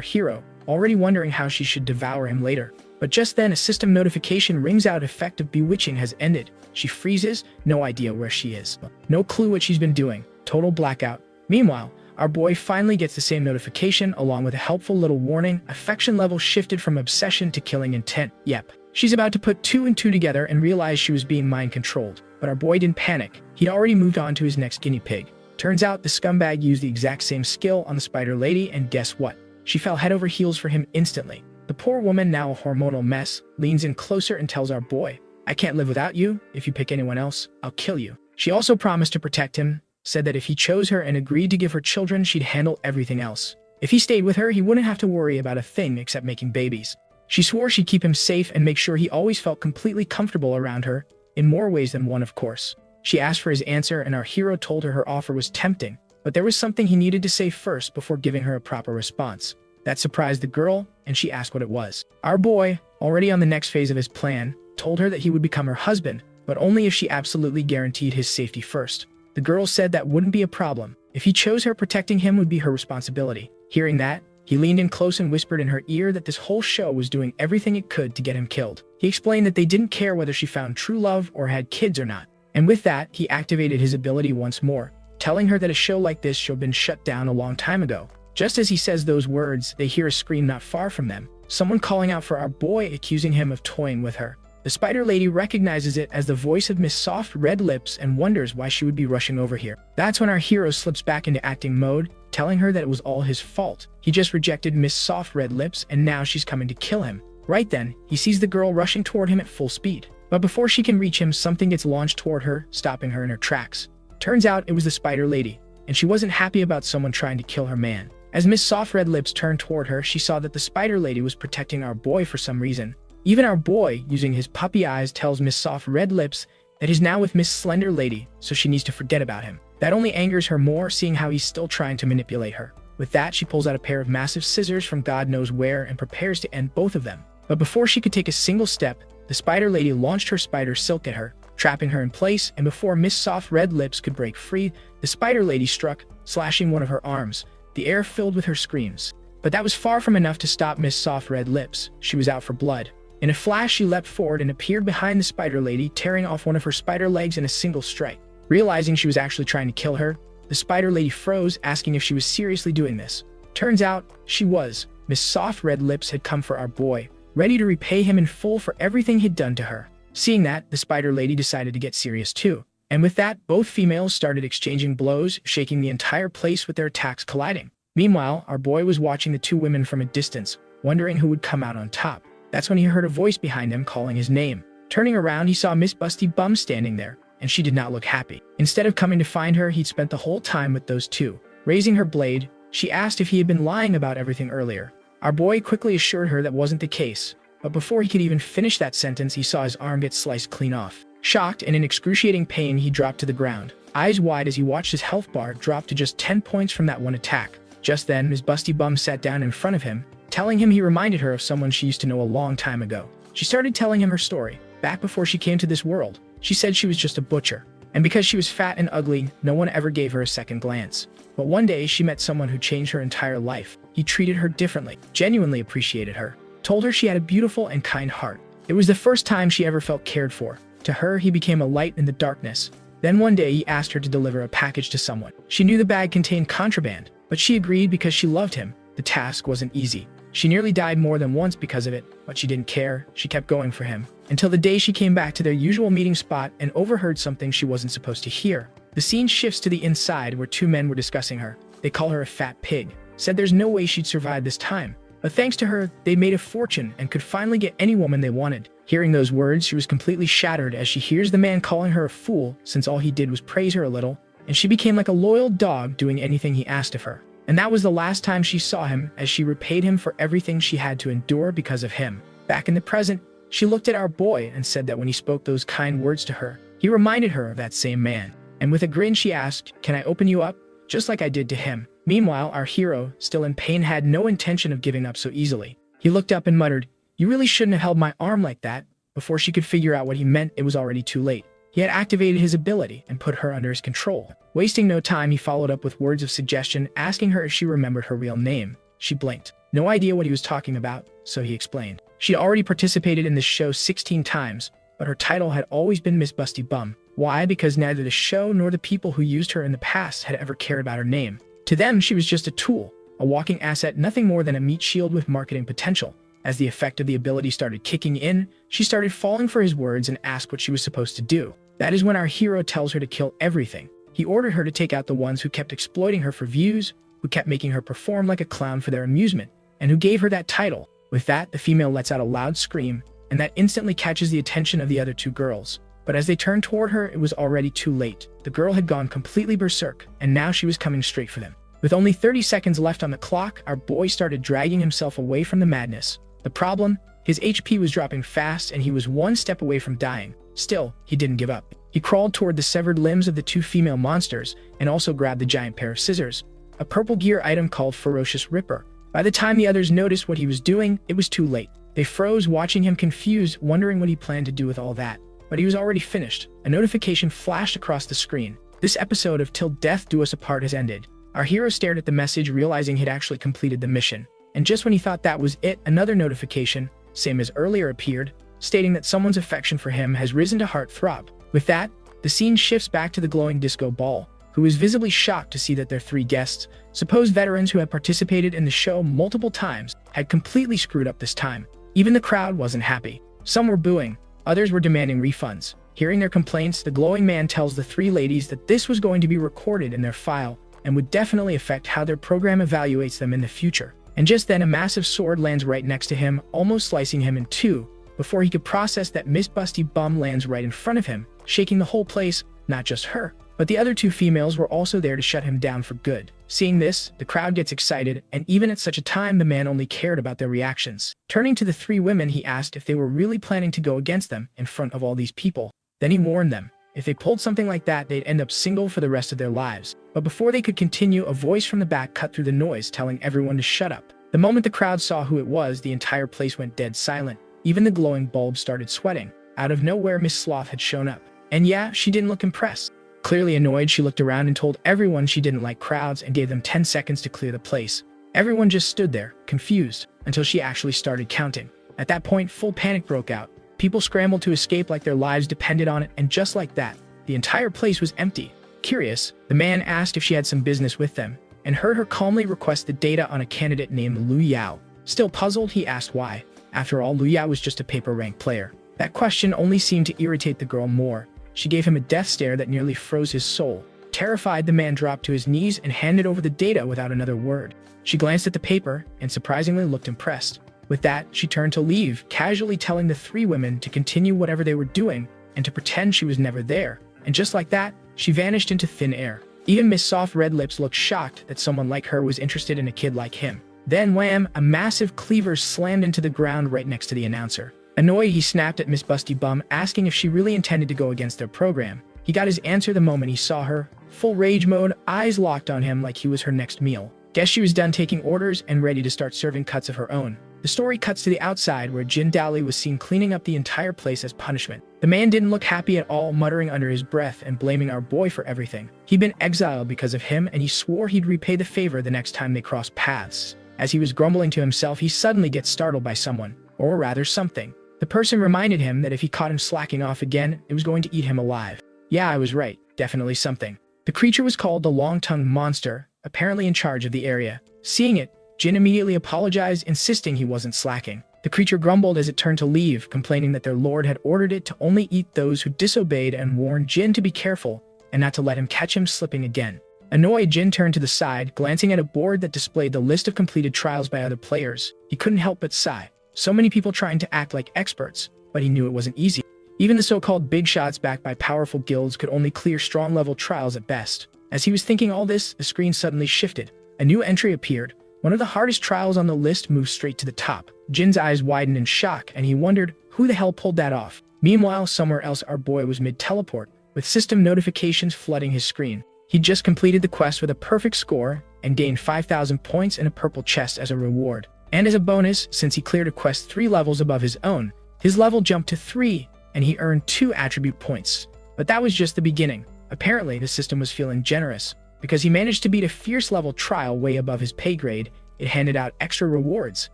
hero, already wondering how she should devour him later. But just then a system notification rings out. Effect of bewitching has ended. She freezes, no idea where she is. No clue what she's been doing. Total blackout. Meanwhile, our boy finally gets the same notification along with a helpful little warning. Affection level shifted from obsession to killing intent. Yep. She's about to put 2 and 2 together and realize she was being mind controlled. But our boy didn't panic. He'd already moved on to his next guinea pig. Turns out the scumbag used the exact same skill on the spider lady, and guess what? She fell head over heels for him instantly. The poor woman, now a hormonal mess, leans in closer and tells our boy, "I can't live without you. If you pick anyone else, I'll kill you." She also promised to protect him, said that if he chose her and agreed to give her children, she'd handle everything else. If he stayed with her, he wouldn't have to worry about a thing except making babies. She swore she'd keep him safe and make sure he always felt completely comfortable around her, in more ways than one, of course. She asked for his answer, and our hero told her offer was tempting, but there was something he needed to say first before giving her a proper response. That surprised the girl, and she asked what it was. Our boy, already on the next phase of his plan, told her that he would become her husband, but only if she absolutely guaranteed his safety first. The girl said that wouldn't be a problem. If he chose her, protecting him would be her responsibility. Hearing that, he leaned in close and whispered in her ear that this whole show was doing everything it could to get him killed. He explained that they didn't care whether she found true love or had kids or not. And with that, he activated his ability once more, telling her that a show like this should have been shut down a long time ago. Just as he says those words, they hear a scream not far from them. Someone calling out for our boy, accusing him of toying with her. The spider lady recognizes it as the voice of Miss Soft Red Lips and wonders why she would be rushing over here. That's when our hero slips back into acting mode, telling her that it was all his fault. He just rejected Miss Soft Red Lips, and now she's coming to kill him. Right then, he sees the girl rushing toward him at full speed. But before she can reach him, something gets launched toward her, stopping her in her tracks. Turns out it was the spider lady, and she wasn't happy about someone trying to kill her man. As Miss Soft Red Lips turned toward her, she saw that the spider lady was protecting our boy for some reason. Even our boy, using his puppy eyes, tells Miss Soft Red Lips that he's now with Miss Slender Lady, so she needs to forget about him. That only angers her more, seeing how he's still trying to manipulate her. With that, she pulls out a pair of massive scissors from God knows where and prepares to end both of them. But before she could take a single step, the spider lady launched her spider silk at her, trapping her in place, and before Miss Soft Red Lips could break free, the spider lady struck, slashing one of her arms, the air filled with her screams. But that was far from enough to stop Miss Soft Red Lips. She was out for blood. In a flash, she leapt forward and appeared behind the spider lady, tearing off one of her spider legs in a single strike. Realizing she was actually trying to kill her, the spider lady froze, asking if she was seriously doing this. Turns out, she was. Miss Soft Red Lips had come for our boy, ready to repay him in full for everything he'd done to her. Seeing that, the spider lady decided to get serious too. And with that, both females started exchanging blows, shaking the entire place with their attacks colliding. Meanwhile, our boy was watching the two women from a distance, wondering who would come out on top. That's when he heard a voice behind him calling his name. Turning around, he saw Miss Busty Bum standing there, and she did not look happy. Instead of coming to find her, he'd spent the whole time with those two. Raising her blade, she asked if he had been lying about everything earlier. Our boy quickly assured her that wasn't the case, but before he could even finish that sentence, he saw his arm get sliced clean off. Shocked and in excruciating pain, he dropped to the ground, eyes wide as he watched his health bar drop to just 10 points from that one attack. Just then, Miss Busty Bum sat down in front of him, telling him he reminded her of someone she used to know a long time ago. She started telling him her story. Back before she came to this world, she said she was just a butcher, and because she was fat and ugly, no one ever gave her a second glance. But one day, she met someone who changed her entire life. He treated her differently, genuinely appreciated her, told her she had a beautiful and kind heart. It was the first time she ever felt cared for. To her, he became a light in the darkness. Then one day, he asked her to deliver a package to someone. She knew the bag contained contraband, but she agreed because she loved him. The task wasn't easy. She nearly died more than once because of it, but she didn't care. She kept going for him, until the day she came back to their usual meeting spot and overheard something she wasn't supposed to hear. The scene shifts to the inside where two men were discussing her. They call her a fat pig, said there's no way she'd survive this time. But thanks to her, they made a fortune and could finally get any woman they wanted. Hearing those words, she was completely shattered as she hears the man calling her a fool since all he did was praise her a little, and she became like a loyal dog doing anything he asked of her. And that was the last time she saw him, as she repaid him for everything she had to endure because of him. Back in the present, she looked at our boy and said that when he spoke those kind words to her, he reminded her of that same man. And with a grin, she asked, "Can I open you up? Just like I did to him." Meanwhile, our hero, still in pain, had no intention of giving up so easily. He looked up and muttered, "You really shouldn't have held my arm like that." Before she could figure out what he meant, it was already too late. He had activated his ability and put her under his control. Wasting no time, he followed up with words of suggestion, asking her if she remembered her real name. She blinked. No idea what he was talking about, so he explained. She'd already participated in this show 16 times, but her title had always been Miss Busty Bum. Why? Because neither the show nor the people who used her in the past had ever cared about her name. To them, she was just a tool, a walking asset, nothing more than a meat shield with marketing potential. As the effect of the ability started kicking in, she started falling for his words and asked what she was supposed to do. That is when our hero tells her to kill everything. He ordered her to take out the ones who kept exploiting her for views, who kept making her perform like a clown for their amusement, and who gave her that title. With that, the female lets out a loud scream, and that instantly catches the attention of the other two girls. But as they turned toward her, it was already too late. The girl had gone completely berserk, and now she was coming straight for them. With only 30 seconds left on the clock, our boy started dragging himself away from the madness. The problem? His HP was dropping fast, and he was one step away from dying. Still, he didn't give up. He crawled toward the severed limbs of the two female monsters, and also grabbed the giant pair of scissors, a purple gear item called Ferocious Ripper. By the time the others noticed what he was doing, it was too late. They froze, watching him confused, wondering what he planned to do with all that. But he was already finished. A notification flashed across the screen. This episode of Till Death Do Us Apart has ended. Our hero stared at the message, realizing he'd actually completed the mission. And just when he thought that was it, another notification, same as earlier, appeared, stating that someone's affection for him has risen to heartthrob. With that, the scene shifts back to the glowing disco ball, who is visibly shocked to see that their three guests, supposed veterans who had participated in the show multiple times, had completely screwed up this time. Even the crowd wasn't happy. Some were booing, others were demanding refunds. Hearing their complaints, the glowing man tells the three ladies that this was going to be recorded in their file and would definitely affect how their program evaluates them in the future. And just then, a massive sword lands right next to him, almost slicing him in two. Before he could process that, Miss Busty Bum lands right in front of him, shaking the whole place, not just her. But the other two females were also there to shut him down for good. Seeing this, the crowd gets excited, and even at such a time, the man only cared about their reactions. Turning to the three women, he asked if they were really planning to go against them in front of all these people. Then he warned them, if they pulled something like that, they'd end up single for the rest of their lives. But before they could continue, a voice from the back cut through the noise, telling everyone to shut up. The moment the crowd saw who it was, the entire place went dead silent. Even the glowing bulb started sweating. Out of nowhere, Miss Sloth had shown up. And yeah, she didn't look impressed. Clearly annoyed, she looked around and told everyone she didn't like crowds and gave them 10 seconds to clear the place. Everyone just stood there, confused, until she actually started counting. At that point, full panic broke out. People scrambled to escape like their lives depended on it, and just like that, the entire place was empty. Curious, the man asked if she had some business with them, and heard her calmly request the data on a candidate named Lu Yao. Still puzzled, he asked why. After all, Lu Yao was just a paper-rank player. That question only seemed to irritate the girl more. She gave him a death stare that nearly froze his soul. Terrified, the man dropped to his knees and handed over the data without another word. She glanced at the paper and surprisingly looked impressed. With that, she turned to leave, casually telling the three women to continue whatever they were doing and to pretend she was never there. And just like that, she vanished into thin air. Even Miss Soft Red Lips looked shocked that someone like her was interested in a kid like him. Then wham, a massive cleaver slammed into the ground right next to the announcer. Annoyed, he snapped at Miss Busty Bum, asking if she really intended to go against their program. He got his answer the moment he saw her. Full rage mode, eyes locked on him like he was her next meal. Guess she was done taking orders and ready to start serving cuts of her own. The story cuts to the outside, where Jin Dali was seen cleaning up the entire place as punishment. The man didn't look happy at all, muttering under his breath and blaming our boy for everything. He'd been exiled because of him, and he swore he'd repay the favor the next time they crossed paths. As he was grumbling to himself, he suddenly gets startled by someone, or rather something. The person reminded him that if he caught him slacking off again, it was going to eat him alive. Yeah, I was right. Definitely something. The creature was called the Long-Tongued Monster, apparently in charge of the area. Seeing it, Jin immediately apologized, insisting he wasn't slacking. The creature grumbled as it turned to leave, complaining that their lord had ordered it to only eat those who disobeyed and warned Jin to be careful and not to let him catch him slipping again. Annoyed, Jin turned to the side, glancing at a board that displayed the list of completed trials by other players. He couldn't help but sigh. So many people trying to act like experts, but he knew it wasn't easy. Even the so-called big shots backed by powerful guilds could only clear strong-level trials at best. As he was thinking all this, the screen suddenly shifted. A new entry appeared. One of the hardest trials on the list moved straight to the top. Jin's eyes widened in shock, and he wondered who the hell pulled that off. Meanwhile, somewhere else, our boy was mid-teleport, with system notifications flooding his screen. He'd just completed the quest with a perfect score, and gained 5,000 points and a purple chest as a reward. And as a bonus, since he cleared a quest 3 levels above his own, his level jumped to 3, and he earned 2 attribute points. But that was just the beginning. Apparently, the system was feeling generous. Because he managed to beat a fierce level trial way above his pay grade, it handed out extra rewards,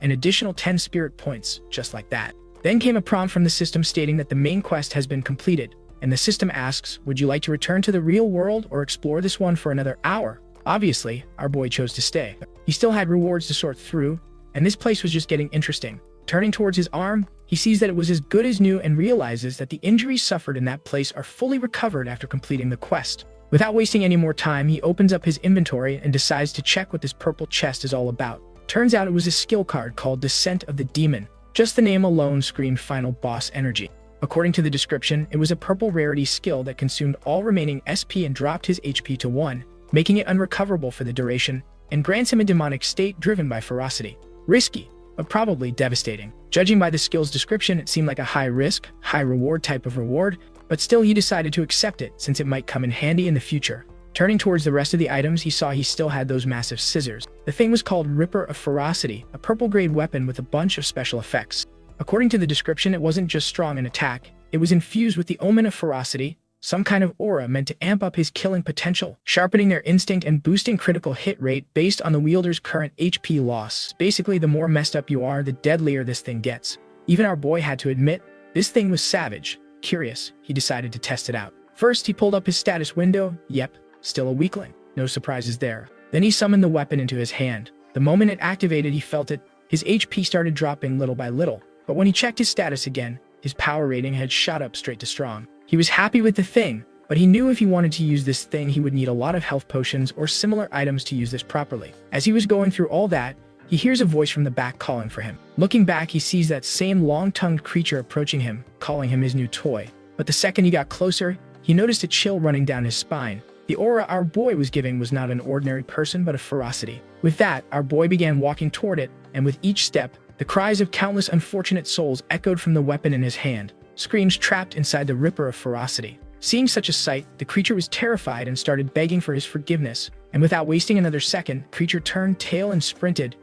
an additional 10 spirit points, just like that. Then came a prompt from the system stating that the main quest has been completed, and the system asks, would you like to return to the real world or explore this one for another hour? Obviously, our boy chose to stay. He still had rewards to sort through, and this place was just getting interesting. Turning towards his arm, he sees that it was as good as new and realizes that the injuries suffered in that place are fully recovered after completing the quest. Without wasting any more time, he opens up his inventory and decides to check what this purple chest is all about. Turns out it was a skill card called Descent of the Demon. Just the name alone screamed final boss energy. According to the description, it was a purple rarity skill that consumed all remaining SP and dropped his HP to 1, making it unrecoverable for the duration, and grants him a demonic state driven by ferocity. Risky, but probably devastating. Judging by the skill's description, it seemed like a high-risk, high-reward type of reward, but still he decided to accept it since it might come in handy in the future. Turning towards the rest of the items, he saw he still had those massive scissors. The thing was called Ripper of Ferocity, a purple-grade weapon with a bunch of special effects. According to the description, it wasn't just strong in attack, it was infused with the omen of ferocity, some kind of aura meant to amp up his killing potential, sharpening their instinct and boosting critical hit rate based on the wielder's current HP loss. Basically, the more messed up you are, the deadlier this thing gets. Even our boy had to admit, this thing was savage. Curious, he decided to test it out. First, he pulled up his status window. Yep, still a weakling. No surprises there. Then he summoned the weapon into his hand. The moment it activated, he felt it. His HP started dropping little by little. But when he checked his status again, his power rating had shot up straight to strong. He was happy with the thing, but he knew if he wanted to use this thing, he would need a lot of health potions or similar items to use this properly. As he was going through all that, he hears a voice from the back calling for him. Looking back, he sees that same long-tongued creature approaching him, calling him his new toy. But the second he got closer, he noticed a chill running down his spine. The aura our boy was giving was not an ordinary person, but a ferocity. With that, our boy began walking toward it, and with each step, the cries of countless unfortunate souls echoed from the weapon in his hand, screams trapped inside the Ripper of Ferocity. Seeing such a sight, the creature was terrified and started begging for his forgiveness, and without wasting another second, the creature turned tail and sprinted,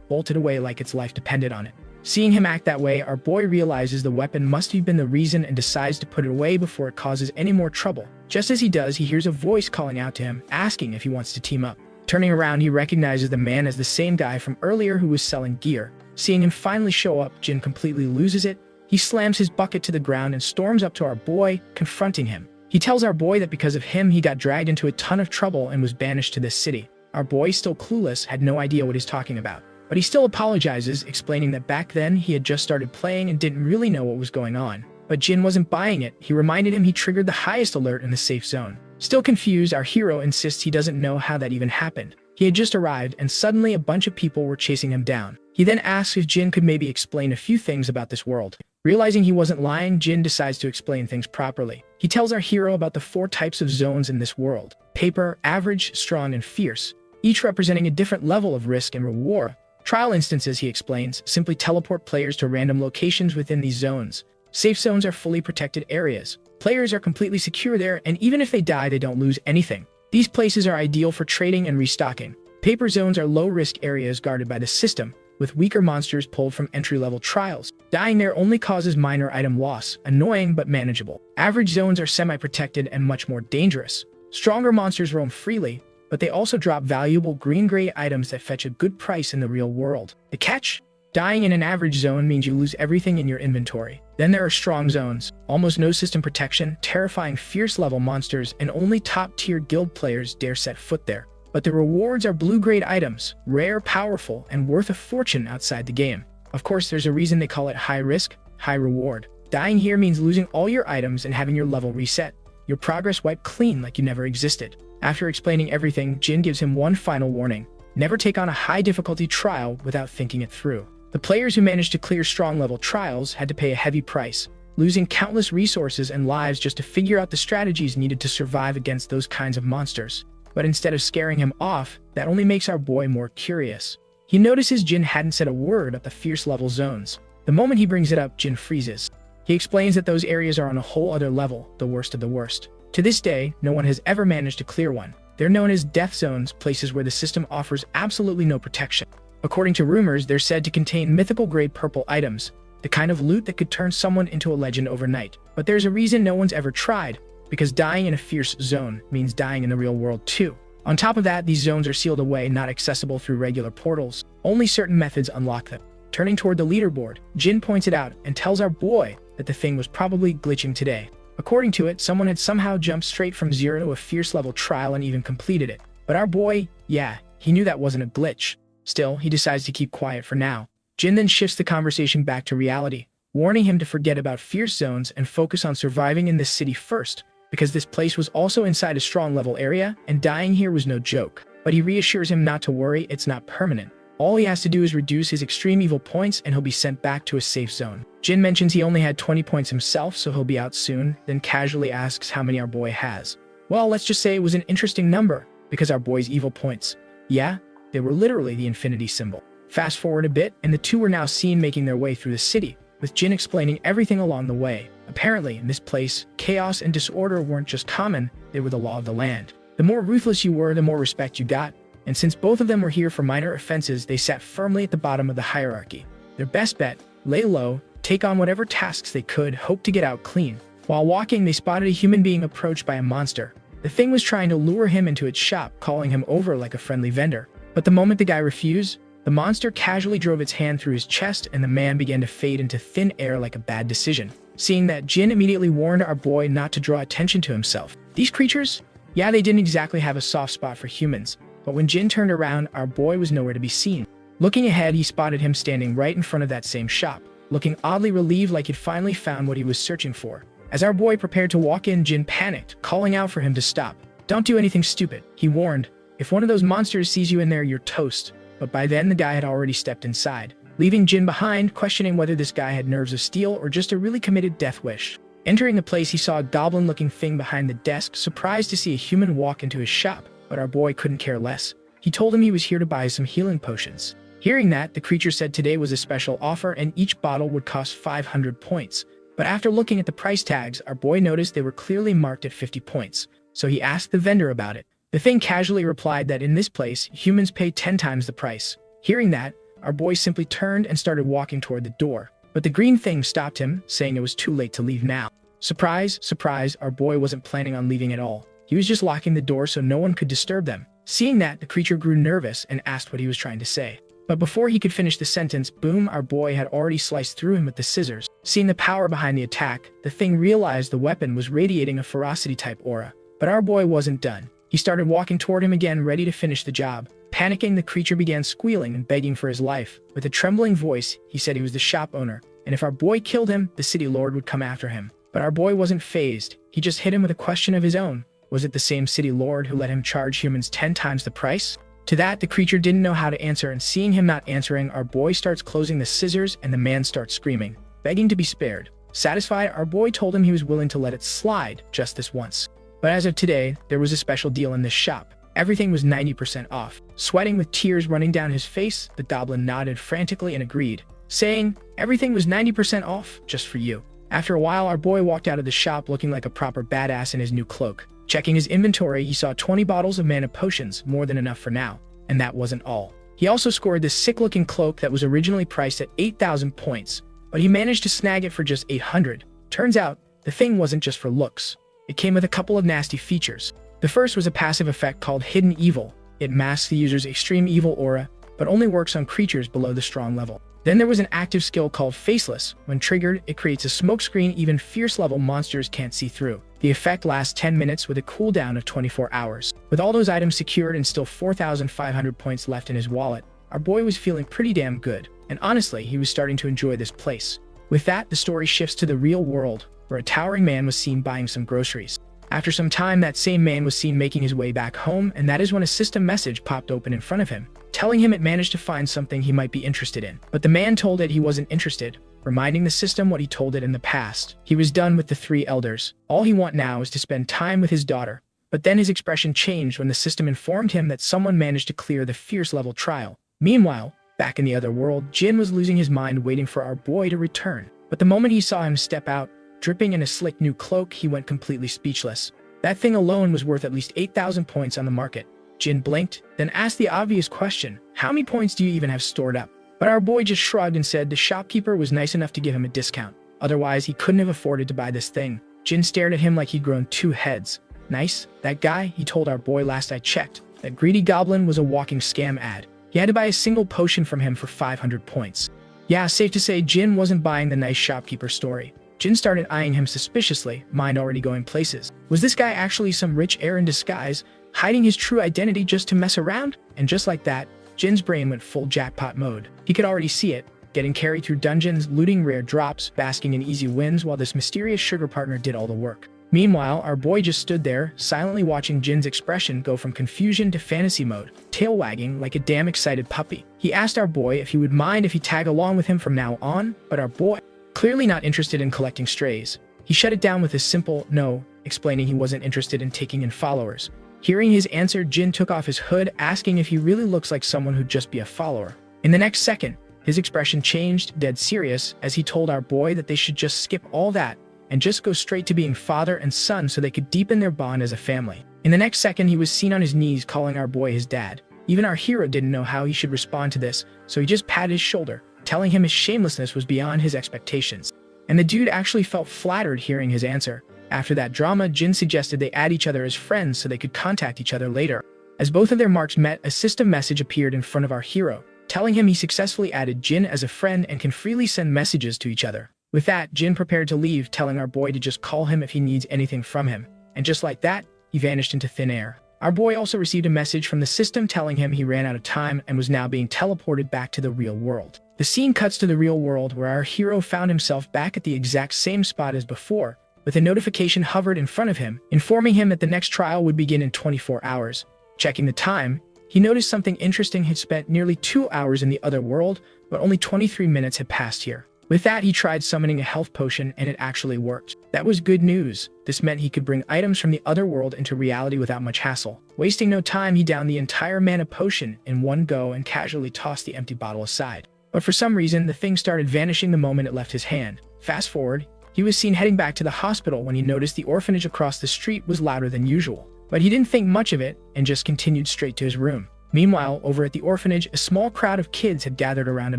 bolted away like its life depended on it. Seeing him act that way, our boy realizes the weapon must have been the reason and decides to put it away before it causes any more trouble. Just as he does, he hears a voice calling out to him, asking if he wants to team up. Turning around, he recognizes the man as the same guy from earlier who was selling gear. Seeing him finally show up, Jin completely loses it. He slams his bucket to the ground and storms up to our boy, confronting him. He tells our boy that because of him, he got dragged into a ton of trouble and was banished to this city. Our boy, still clueless, had no idea what he's talking about. But he still apologizes, explaining that back then he had just started playing and didn't really know what was going on. But Jin wasn't buying it. He reminded him he triggered the highest alert in the safe zone. Still confused, our hero insists he doesn't know how that even happened. He had just arrived, and suddenly a bunch of people were chasing him down. He then asks if Jin could maybe explain a few things about this world. Realizing he wasn't lying, Jin decides to explain things properly. He tells our hero about the 4 types of zones in this world: paper, average, strong, and fierce, each representing a different level of risk and reward. Trial instances, he explains, simply teleport players to random locations within these zones. Safe zones are fully protected areas. Players are completely secure there, and even if they die, they don't lose anything. These places are ideal for trading and restocking. Paper zones are low-risk areas guarded by the system, with weaker monsters pulled from entry-level trials. Dying there only causes minor item loss, annoying but manageable. Average zones are semi-protected and much more dangerous. Stronger monsters roam freely, but they also drop valuable green-gray items that fetch a good price in the real world. The catch? Dying in an average zone means you lose everything in your inventory. Then there are strong zones, almost no system protection, terrifying fierce-level monsters, and only top-tier guild players dare set foot there. But the rewards are blue-grade items, rare, powerful, and worth a fortune outside the game. Of course, there's a reason they call it high risk, high reward. Dying here means losing all your items and having your level reset, your progress wiped clean like you never existed. After explaining everything, Jin gives him one final warning: never take on a high-difficulty trial without thinking it through. The players who managed to clear strong-level trials had to pay a heavy price, losing countless resources and lives just to figure out the strategies needed to survive against those kinds of monsters. But instead of scaring him off, that only makes our boy more curious. He notices Jin hadn't said a word about the fierce level zones. The moment he brings it up, Jin freezes. He explains that those areas are on a whole other level, the worst of the worst. To this day, no one has ever managed to clear one. They're known as death zones, places where the system offers absolutely no protection. According to rumors, they're said to contain mythical-grade purple items, the kind of loot that could turn someone into a legend overnight. But there's a reason no one's ever tried, because dying in a fierce zone means dying in the real world too. On top of that, these zones are sealed away, not accessible through regular portals. Only certain methods unlock them. Turning toward the leaderboard, Jin points it out and tells our boy that the thing was probably glitching today. According to it, someone had somehow jumped straight from 0 to a fierce level trial and even completed it. But our boy, yeah, he knew that wasn't a glitch. Still, he decides to keep quiet for now. Jin then shifts the conversation back to reality, warning him to forget about fierce zones and focus on surviving in this city first, because this place was also inside a strong level area and dying here was no joke. But he reassures him not to worry, it's not permanent. All he has to do is reduce his extreme evil points and he'll be sent back to a safe zone. Jin mentions he only had 20 points himself, so he'll be out soon, then casually asks how many our boy has. Well, let's just say it was an interesting number, because our boy's evil points, yeah, they were literally the infinity symbol. Fast forward a bit, and the two were now seen making their way through the city, with Jin explaining everything along the way. Apparently, in this place, chaos and disorder weren't just common, they were the law of the land. The more ruthless you were, the more respect you got, and since both of them were here for minor offenses, they sat firmly at the bottom of the hierarchy. Their best bet, lay low, take on whatever tasks they could, hope to get out clean. While walking, they spotted a human being approached by a monster. The thing was trying to lure him into its shop, calling him over like a friendly vendor. But the moment the guy refused, the monster casually drove its hand through his chest and the man began to fade into thin air like a bad decision. Seeing that, Jin immediately warned our boy not to draw attention to himself. These creatures? Yeah, they didn't exactly have a soft spot for humans, but when Jin turned around, our boy was nowhere to be seen. Looking ahead, he spotted him standing right in front of that same shop, looking oddly relieved like he'd finally found what he was searching for. As our boy prepared to walk in, Jin panicked, calling out for him to stop. "Don't do anything stupid," he warned. "If one of those monsters sees you in there, you're toast." But by then, the guy had already stepped inside, leaving Jin behind, questioning whether this guy had nerves of steel or just a really committed death wish. Entering the place, he saw a goblin-looking thing behind the desk, surprised to see a human walk into his shop, but our boy couldn't care less. He told him he was here to buy some healing potions. Hearing that, the creature said today was a special offer and each bottle would cost 500 points. But after looking at the price tags, our boy noticed they were clearly marked at 50 points, so he asked the vendor about it. The thing casually replied that in this place, humans pay 10 times the price. Hearing that, our boy simply turned and started walking toward the door. But the green thing stopped him, saying it was too late to leave now. Surprise, surprise, our boy wasn't planning on leaving at all. He was just locking the door so no one could disturb them. Seeing that, the creature grew nervous and asked what he was trying to say. But before he could finish the sentence, boom, our boy had already sliced through him with the scissors. Seeing the power behind the attack, the thing realized the weapon was radiating a ferocity-type aura. But our boy wasn't done. He started walking toward him again, ready to finish the job. Panicking, the creature began squealing and begging for his life. With a trembling voice, he said he was the shop owner, and if our boy killed him, the city lord would come after him. But our boy wasn't fazed. He just hit him with a question of his own. Was it the same city lord who let him charge humans 10 times the price? To that, the creature didn't know how to answer, and seeing him not answering, our boy starts closing the scissors and the man starts screaming, begging to be spared. Satisfied, our boy told him he was willing to let it slide just this once. But as of today, there was a special deal in this shop. Everything was 90% off. Sweating with tears running down his face, the goblin nodded frantically and agreed, saying, "Everything was 90% off, just for you." After a while, our boy walked out of the shop looking like a proper badass in his new cloak. Checking his inventory, he saw 20 bottles of mana potions, more than enough for now. And that wasn't all. He also scored this sick-looking cloak that was originally priced at 8,000 points, but he managed to snag it for just 800. Turns out, the thing wasn't just for looks. It came with a couple of nasty features. The first was a passive effect called Hidden Evil. It masks the user's extreme evil aura, but only works on creatures below the strong level. Then there was an active skill called Faceless. When triggered, it creates a smokescreen even fierce-level monsters can't see through. The effect lasts 10 minutes with a cooldown of 24 hours. With all those items secured and still 4,500 points left in his wallet, our boy was feeling pretty damn good, and honestly, he was starting to enjoy this place. With that, the story shifts to the real world, where a towering man was seen buying some groceries. After some time, that same man was seen making his way back home, and that is when a system message popped open in front of him, telling him it managed to find something he might be interested in. But the man told it he wasn't interested, reminding the system what he told it in the past. He was done with the three elders. All he want now is to spend time with his daughter. But then his expression changed when the system informed him that someone managed to clear the fierce level trial. Meanwhile, back in the other world, Jin was losing his mind waiting for our boy to return. But the moment he saw him step out, dripping in a slick new cloak, he went completely speechless. That thing alone was worth at least 8,000 points on the market. Jin blinked, then asked the obvious question, how many points do you even have stored up? But our boy just shrugged and said the shopkeeper was nice enough to give him a discount. Otherwise, he couldn't have afforded to buy this thing. Jin stared at him like he'd grown 2 heads. Nice? That guy, he told our boy last I checked. That greedy goblin was a walking scam ad. He had to buy a single potion from him for 500 points. Yeah, safe to say Jin wasn't buying the nice shopkeeper story. Jin started eyeing him suspiciously, mind already going places. Was this guy actually some rich heir in disguise, hiding his true identity just to mess around? And just like that, Jin's brain went full jackpot mode. He could already see it, getting carried through dungeons, looting rare drops, basking in easy wins while this mysterious sugar partner did all the work. Meanwhile, our boy just stood there, silently watching Jin's expression go from confusion to fantasy mode, tail wagging like a damn excited puppy. He asked our boy if he would mind if he tagged along with him from now on, but our boy, clearly not interested in collecting strays, he shut it down with a simple no, explaining he wasn't interested in taking in followers. Hearing his answer, Jin took off his hood, asking if he really looks like someone who'd just be a follower. In the next second, his expression changed, dead serious, as he told our boy that they should just skip all that and just go straight to being father and son so they could deepen their bond as a family. In the next second, he was seen on his knees calling our boy his dad. Even our hero didn't know how he should respond to this, so he just patted his shoulder, telling him his shamelessness was beyond his expectations. And the dude actually felt flattered hearing his answer. After that drama, Jin suggested they add each other as friends so they could contact each other later. As both of their marks met, a system message appeared in front of our hero, telling him he successfully added Jin as a friend and can freely send messages to each other. With that, Jin prepared to leave, telling our boy to just call him if he needs anything from him. And just like that, he vanished into thin air. Our boy also received a message from the system telling him he ran out of time and was now being teleported back to the real world. The scene cuts to the real world where our hero found himself back at the exact same spot as before, with a notification hovered in front of him, informing him that the next trial would begin in 24 hours. Checking the time, he noticed something interesting. He'd spent nearly 2 hours in the other world, but only 23 minutes had passed here. With that, he tried summoning a health potion, and it actually worked. That was good news. This meant he could bring items from the other world into reality without much hassle. Wasting no time, he downed the entire mana potion in one go and casually tossed the empty bottle aside. But for some reason, the thing started vanishing the moment it left his hand. Fast forward, he was seen heading back to the hospital when he noticed the orphanage across the street was louder than usual. But he didn't think much of it and just continued straight to his room. Meanwhile, over at the orphanage, a small crowd of kids had gathered around a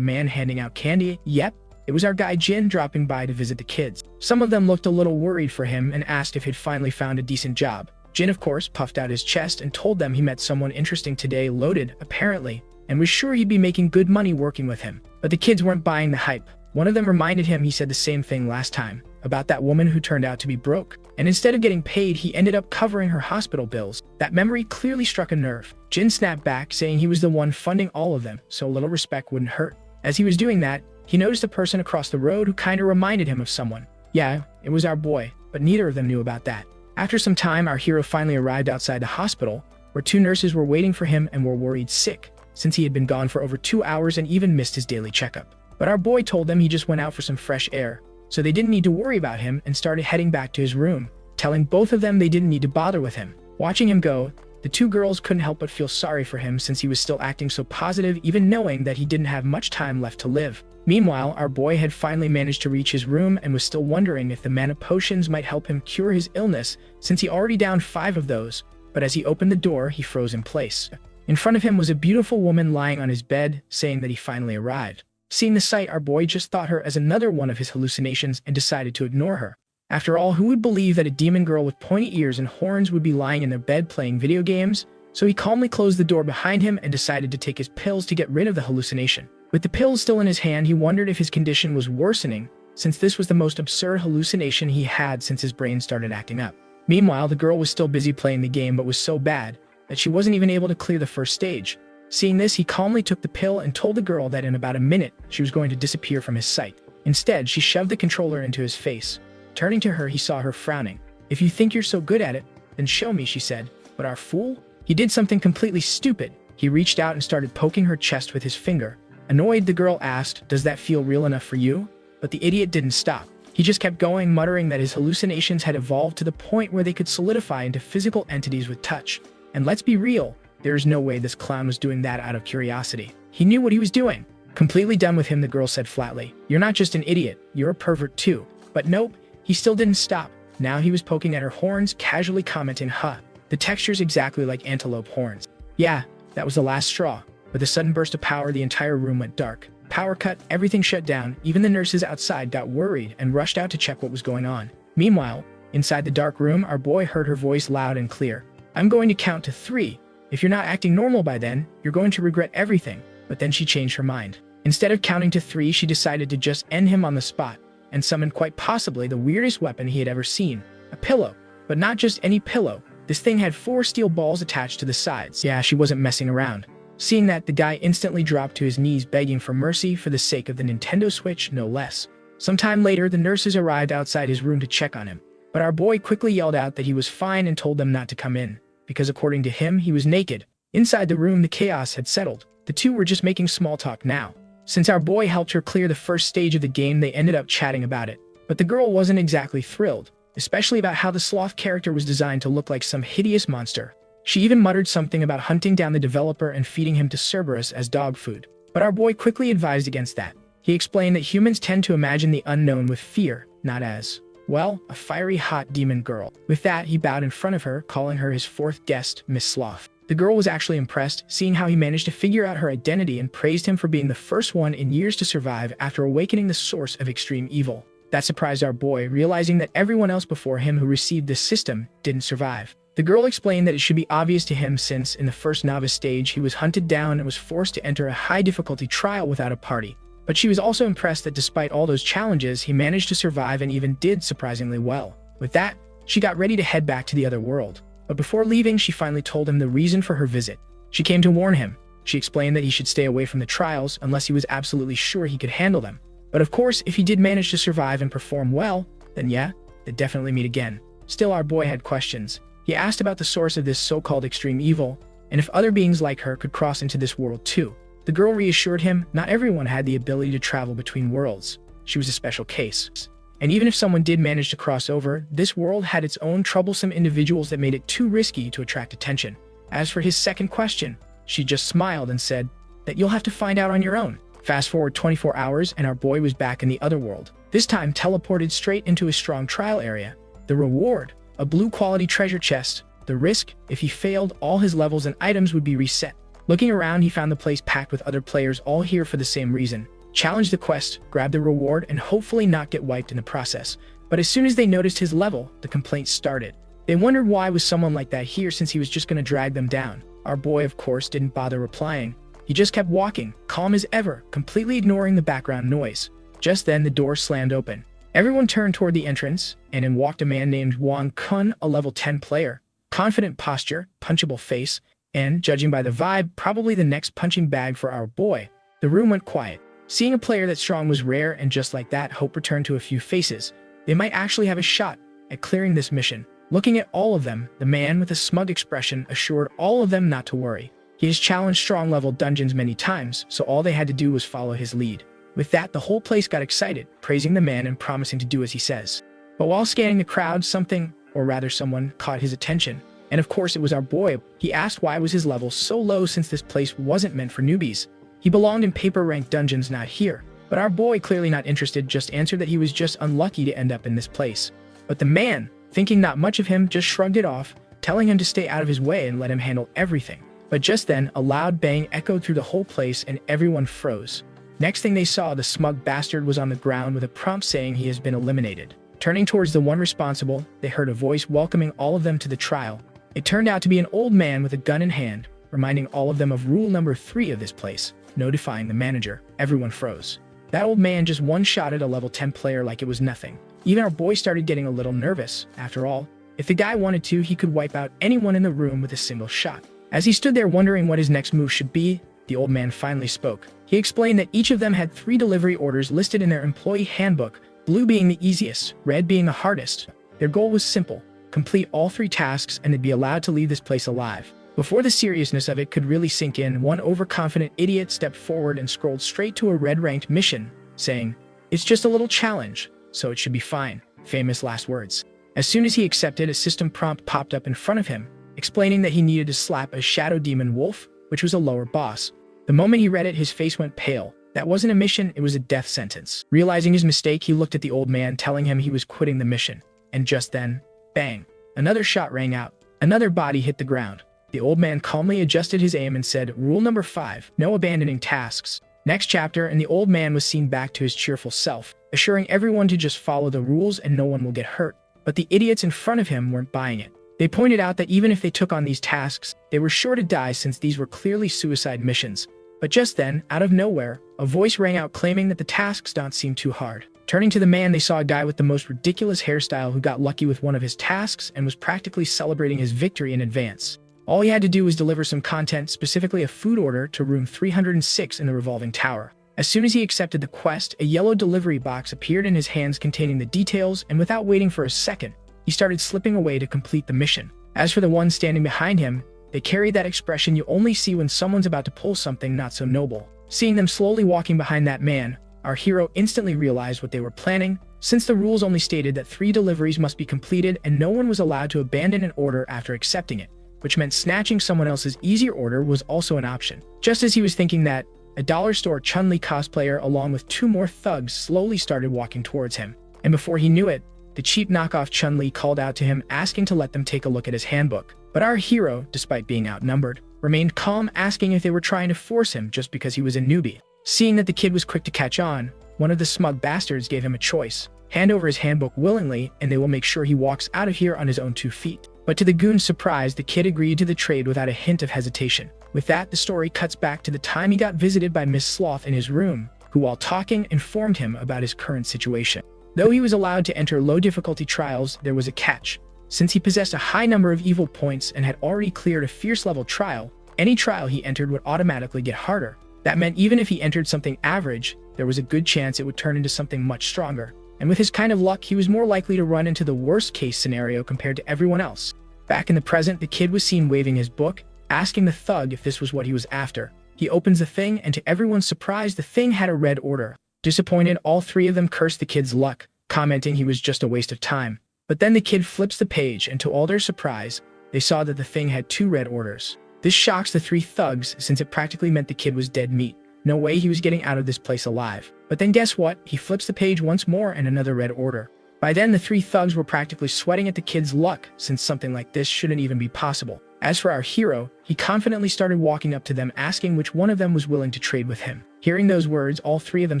man handing out candy. Yep, it was our guy Jin dropping by to visit the kids. Some of them looked a little worried for him and asked if he'd finally found a decent job. Jin, of course, puffed out his chest and told them he met someone interesting today, loaded, apparently, and was sure he'd be making good money working with him. But the kids weren't buying the hype. One of them reminded him he said the same thing last time, about that woman who turned out to be broke. And instead of getting paid, he ended up covering her hospital bills. That memory clearly struck a nerve. Jin snapped back, saying he was the one funding all of them, so a little respect wouldn't hurt. As he was doing that, he noticed a person across the road who kinda reminded him of someone. Yeah, it was our boy, but neither of them knew about that. After some time, our hero finally arrived outside the hospital, where 2 nurses were waiting for him and were worried sick, since he had been gone for over 2 hours and even missed his daily checkup. But our boy told them he just went out for some fresh air, so they didn't need to worry about him and started heading back to his room, telling both of them they didn't need to bother with him. Watching him go, the 2 girls couldn't help but feel sorry for him since he was still acting so positive, even knowing that he didn't have much time left to live. Meanwhile, our boy had finally managed to reach his room and was still wondering if the mana potions might help him cure his illness, since he already downed 5 of those. But as he opened the door, he froze in place. In front of him was a beautiful woman lying on his bed, saying that he finally arrived. Seeing the sight, our boy just thought her as another one of his hallucinations and decided to ignore her. After all, who would believe that a demon girl with pointy ears and horns would be lying in their bed playing video games? So he calmly closed the door behind him and decided to take his pills to get rid of the hallucination. With the pills still in his hand, he wondered if his condition was worsening, since this was the most absurd hallucination he had since his brain started acting up. Meanwhile, the girl was still busy playing the game, but was so bad that she wasn't even able to clear the first stage. Seeing this, he calmly took the pill and told the girl that in about a minute, she was going to disappear from his sight. Instead, she shoved the controller into his face. Turning to her, he saw her frowning. "If you think you're so good at it, then show me," she said. But our fool? He did something completely stupid. He reached out and started poking her chest with his finger. Annoyed, the girl asked, "Does that feel real enough for you?" But the idiot didn't stop. He just kept going, muttering that his hallucinations had evolved to the point where they could solidify into physical entities with touch. And let's be real, there is no way this clown was doing that out of curiosity. He knew what he was doing. Completely done with him, the girl said flatly. "You're not just an idiot, you're a pervert too." But nope, he still didn't stop. Now he was poking at her horns, casually commenting, "Huh, the texture's exactly like antelope horns." Yeah, that was the last straw. With a sudden burst of power, the entire room went dark. Power cut, everything shut down. Even the nurses outside got worried and rushed out to check what was going on. Meanwhile, inside the dark room, our boy heard her voice loud and clear. "I'm going to count to 3. If you're not acting normal by then, you're going to regret everything." But then she changed her mind. Instead of counting to 3, she decided to just end him on the spot and summoned quite possibly the weirdest weapon he had ever seen, a pillow. But not just any pillow. This thing had 4 steel balls attached to the sides. Yeah, she wasn't messing around. Seeing that, the guy instantly dropped to his knees begging for mercy for the sake of the Nintendo Switch, no less. Sometime later, the nurses arrived outside his room to check on him. But our boy quickly yelled out that he was fine and told them not to come in, because according to him, he was naked. Inside the room, the chaos had settled. The two were just making small talk now. Since our boy helped her clear the first stage of the game, they ended up chatting about it. But the girl wasn't exactly thrilled, especially about how the sloth character was designed to look like some hideous monster. She even muttered something about hunting down the developer and feeding him to Cerberus as dog food. But our boy quickly advised against that. He explained that humans tend to imagine the unknown with fear, not as, well, a fiery hot demon girl. With that, he bowed in front of her, calling her his 4th guest, Miss Sloth. The girl was actually impressed, seeing how he managed to figure out her identity, and praised him for being the first one in years to survive after awakening the source of extreme evil. That surprised our boy, realizing that everyone else before him who received this system didn't survive. The girl explained that it should be obvious to him since, in the first novice stage, he was hunted down and was forced to enter a high-difficulty trial without a party. But she was also impressed that despite all those challenges, he managed to survive and even did surprisingly well. With that, she got ready to head back to the other world. But before leaving, she finally told him the reason for her visit. She came to warn him. She explained that he should stay away from the trials unless he was absolutely sure he could handle them. But of course, if he did manage to survive and perform well, then yeah, they'd definitely meet again. Still, our boy had questions. He asked about the source of this so-called extreme evil, and if other beings like her could cross into this world too. The girl reassured him not everyone had the ability to travel between worlds. She was a special case. And even if someone did manage to cross over, this world had its own troublesome individuals that made it too risky to attract attention. As for his second question, she just smiled and said that you'll have to find out on your own. Fast forward 24 hours and our boy was back in the other world, this time teleported straight into a strong trial area. The reward, a blue quality treasure chest. The risk, if he failed, all his levels and items would be reset. Looking around, he found the place packed with other players all here for the same reason. Challenge the quest, grab the reward, and hopefully not get wiped in the process. But as soon as they noticed his level, the complaints started. They wondered why was someone like that here since he was just going to drag them down. Our boy, of course, didn't bother replying. He just kept walking, calm as ever, completely ignoring the background noise. Just then, the door slammed open. Everyone turned toward the entrance, and in walked a man named Wang Kun, a level 10 player. Confident posture, punchable face, and, judging by the vibe, probably the next punching bag for our boy. The room went quiet. Seeing a player that strong was rare, and just like that, hope returned to a few faces. They might actually have a shot at clearing this mission. Looking at all of them, the man with a smug expression assured all of them not to worry. He has challenged strong-level dungeons many times, so all they had to do was follow his lead. With that, the whole place got excited, praising the man and promising to do as he says. But while scanning the crowd, something, or rather someone, caught his attention. And of course it was our boy. He asked why was his level so low since this place wasn't meant for newbies. He belonged in paper-ranked dungeons, not here. But our boy, clearly not interested, just answered that he was just unlucky to end up in this place. But the man, thinking not much of him, just shrugged it off, telling him to stay out of his way and let him handle everything. But just then, a loud bang echoed through the whole place and everyone froze. Next thing they saw, the smug bastard was on the ground with a prompt saying he has been eliminated. Turning towards the one responsible, they heard a voice welcoming all of them to the trial. It turned out to be an old man with a gun in hand, reminding all of them of rule number 3 of this place, notifying the manager. Everyone froze. That old man just one-shotted a level 10 player like it was nothing. Even our boy started getting a little nervous. After all, if the guy wanted to, he could wipe out anyone in the room with a single shot. As he stood there wondering what his next move should be, the old man finally spoke. He explained that each of them had 3 delivery orders listed in their employee handbook, blue being the easiest, red being the hardest. Their goal was simple: complete all 3 tasks and they'd be allowed to leave this place alive. Before the seriousness of it could really sink in, one overconfident idiot stepped forward and scrolled straight to a red-ranked mission, saying, "It's just a little challenge, so it should be fine." Famous last words. As soon as he accepted, a system prompt popped up in front of him, explaining that he needed to slap a shadow demon wolf, which was a lower boss. The moment he read it, his face went pale. That wasn't a mission, it was a death sentence. Realizing his mistake, he looked at the old man, telling him he was quitting the mission. and just then, bang, another shot rang out. Another body hit the ground. The old man calmly adjusted his aim and said, "Rule number 5, no abandoning tasks." Next chapter, and the old man was seen back to his cheerful self, assuring everyone to just follow the rules and no one will get hurt. But the idiots in front of him weren't buying it. They pointed out that even if they took on these tasks, they were sure to die since these were clearly suicide missions. But just then, out of nowhere, a voice rang out claiming that the tasks don't seem too hard. Turning to the man, they saw a guy with the most ridiculous hairstyle who got lucky with one of his tasks and was practically celebrating his victory in advance. All he had to do was deliver some content, specifically a food order, to room 306 in the revolving tower. As soon as he accepted the quest, a yellow delivery box appeared in his hands containing the details, and without waiting for a second, he started slipping away to complete the mission. As for the one standing behind him, they carried that expression you only see when someone's about to pull something not so noble. Seeing them slowly walking behind that man, our hero instantly realized what they were planning, since the rules only stated that 3 deliveries must be completed and no one was allowed to abandon an order after accepting it, which meant snatching someone else's easier order was also an option. Just as he was thinking that, a dollar store Chun-Li cosplayer along with 2 more thugs slowly started walking towards him. And before he knew it, the cheap knockoff Chun-Li called out to him asking to let them take a look at his handbook. But our hero, despite being outnumbered, remained calm, asking if they were trying to force him just because he was a newbie. Seeing that the kid was quick to catch on, one of the smug bastards gave him a choice. Hand over his handbook willingly and they will make sure he walks out of here on his own 2 feet. But to the goon's surprise, the kid agreed to the trade without a hint of hesitation. With that, the story cuts back to the time he got visited by Miss Sloth in his room, who while talking informed him about his current situation. Though he was allowed to enter low-difficulty trials, there was a catch. Since he possessed a high number of evil points and had already cleared a fierce-level trial, any trial he entered would automatically get harder. That meant even if he entered something average, there was a good chance it would turn into something much stronger. And with his kind of luck, he was more likely to run into the worst-case scenario compared to everyone else. Back in the present, the kid was seen waving his book, asking the thug if this was what he was after. He opens the thing, and to everyone's surprise, the thing had a red order. Disappointed, all 3 of them cursed the kid's luck, commenting he was just a waste of time. But then the kid flips the page, and to all their surprise, they saw that the thing had 2 red orders. This shocks the 3 thugs, since it practically meant the kid was dead meat. No way he was getting out of this place alive. But then guess what? He flips the page once more and another red order. By then, the 3 thugs were practically sweating at the kid's luck, since something like this shouldn't even be possible. As for our hero, he confidently started walking up to them asking which one of them was willing to trade with him. Hearing those words, all 3 of them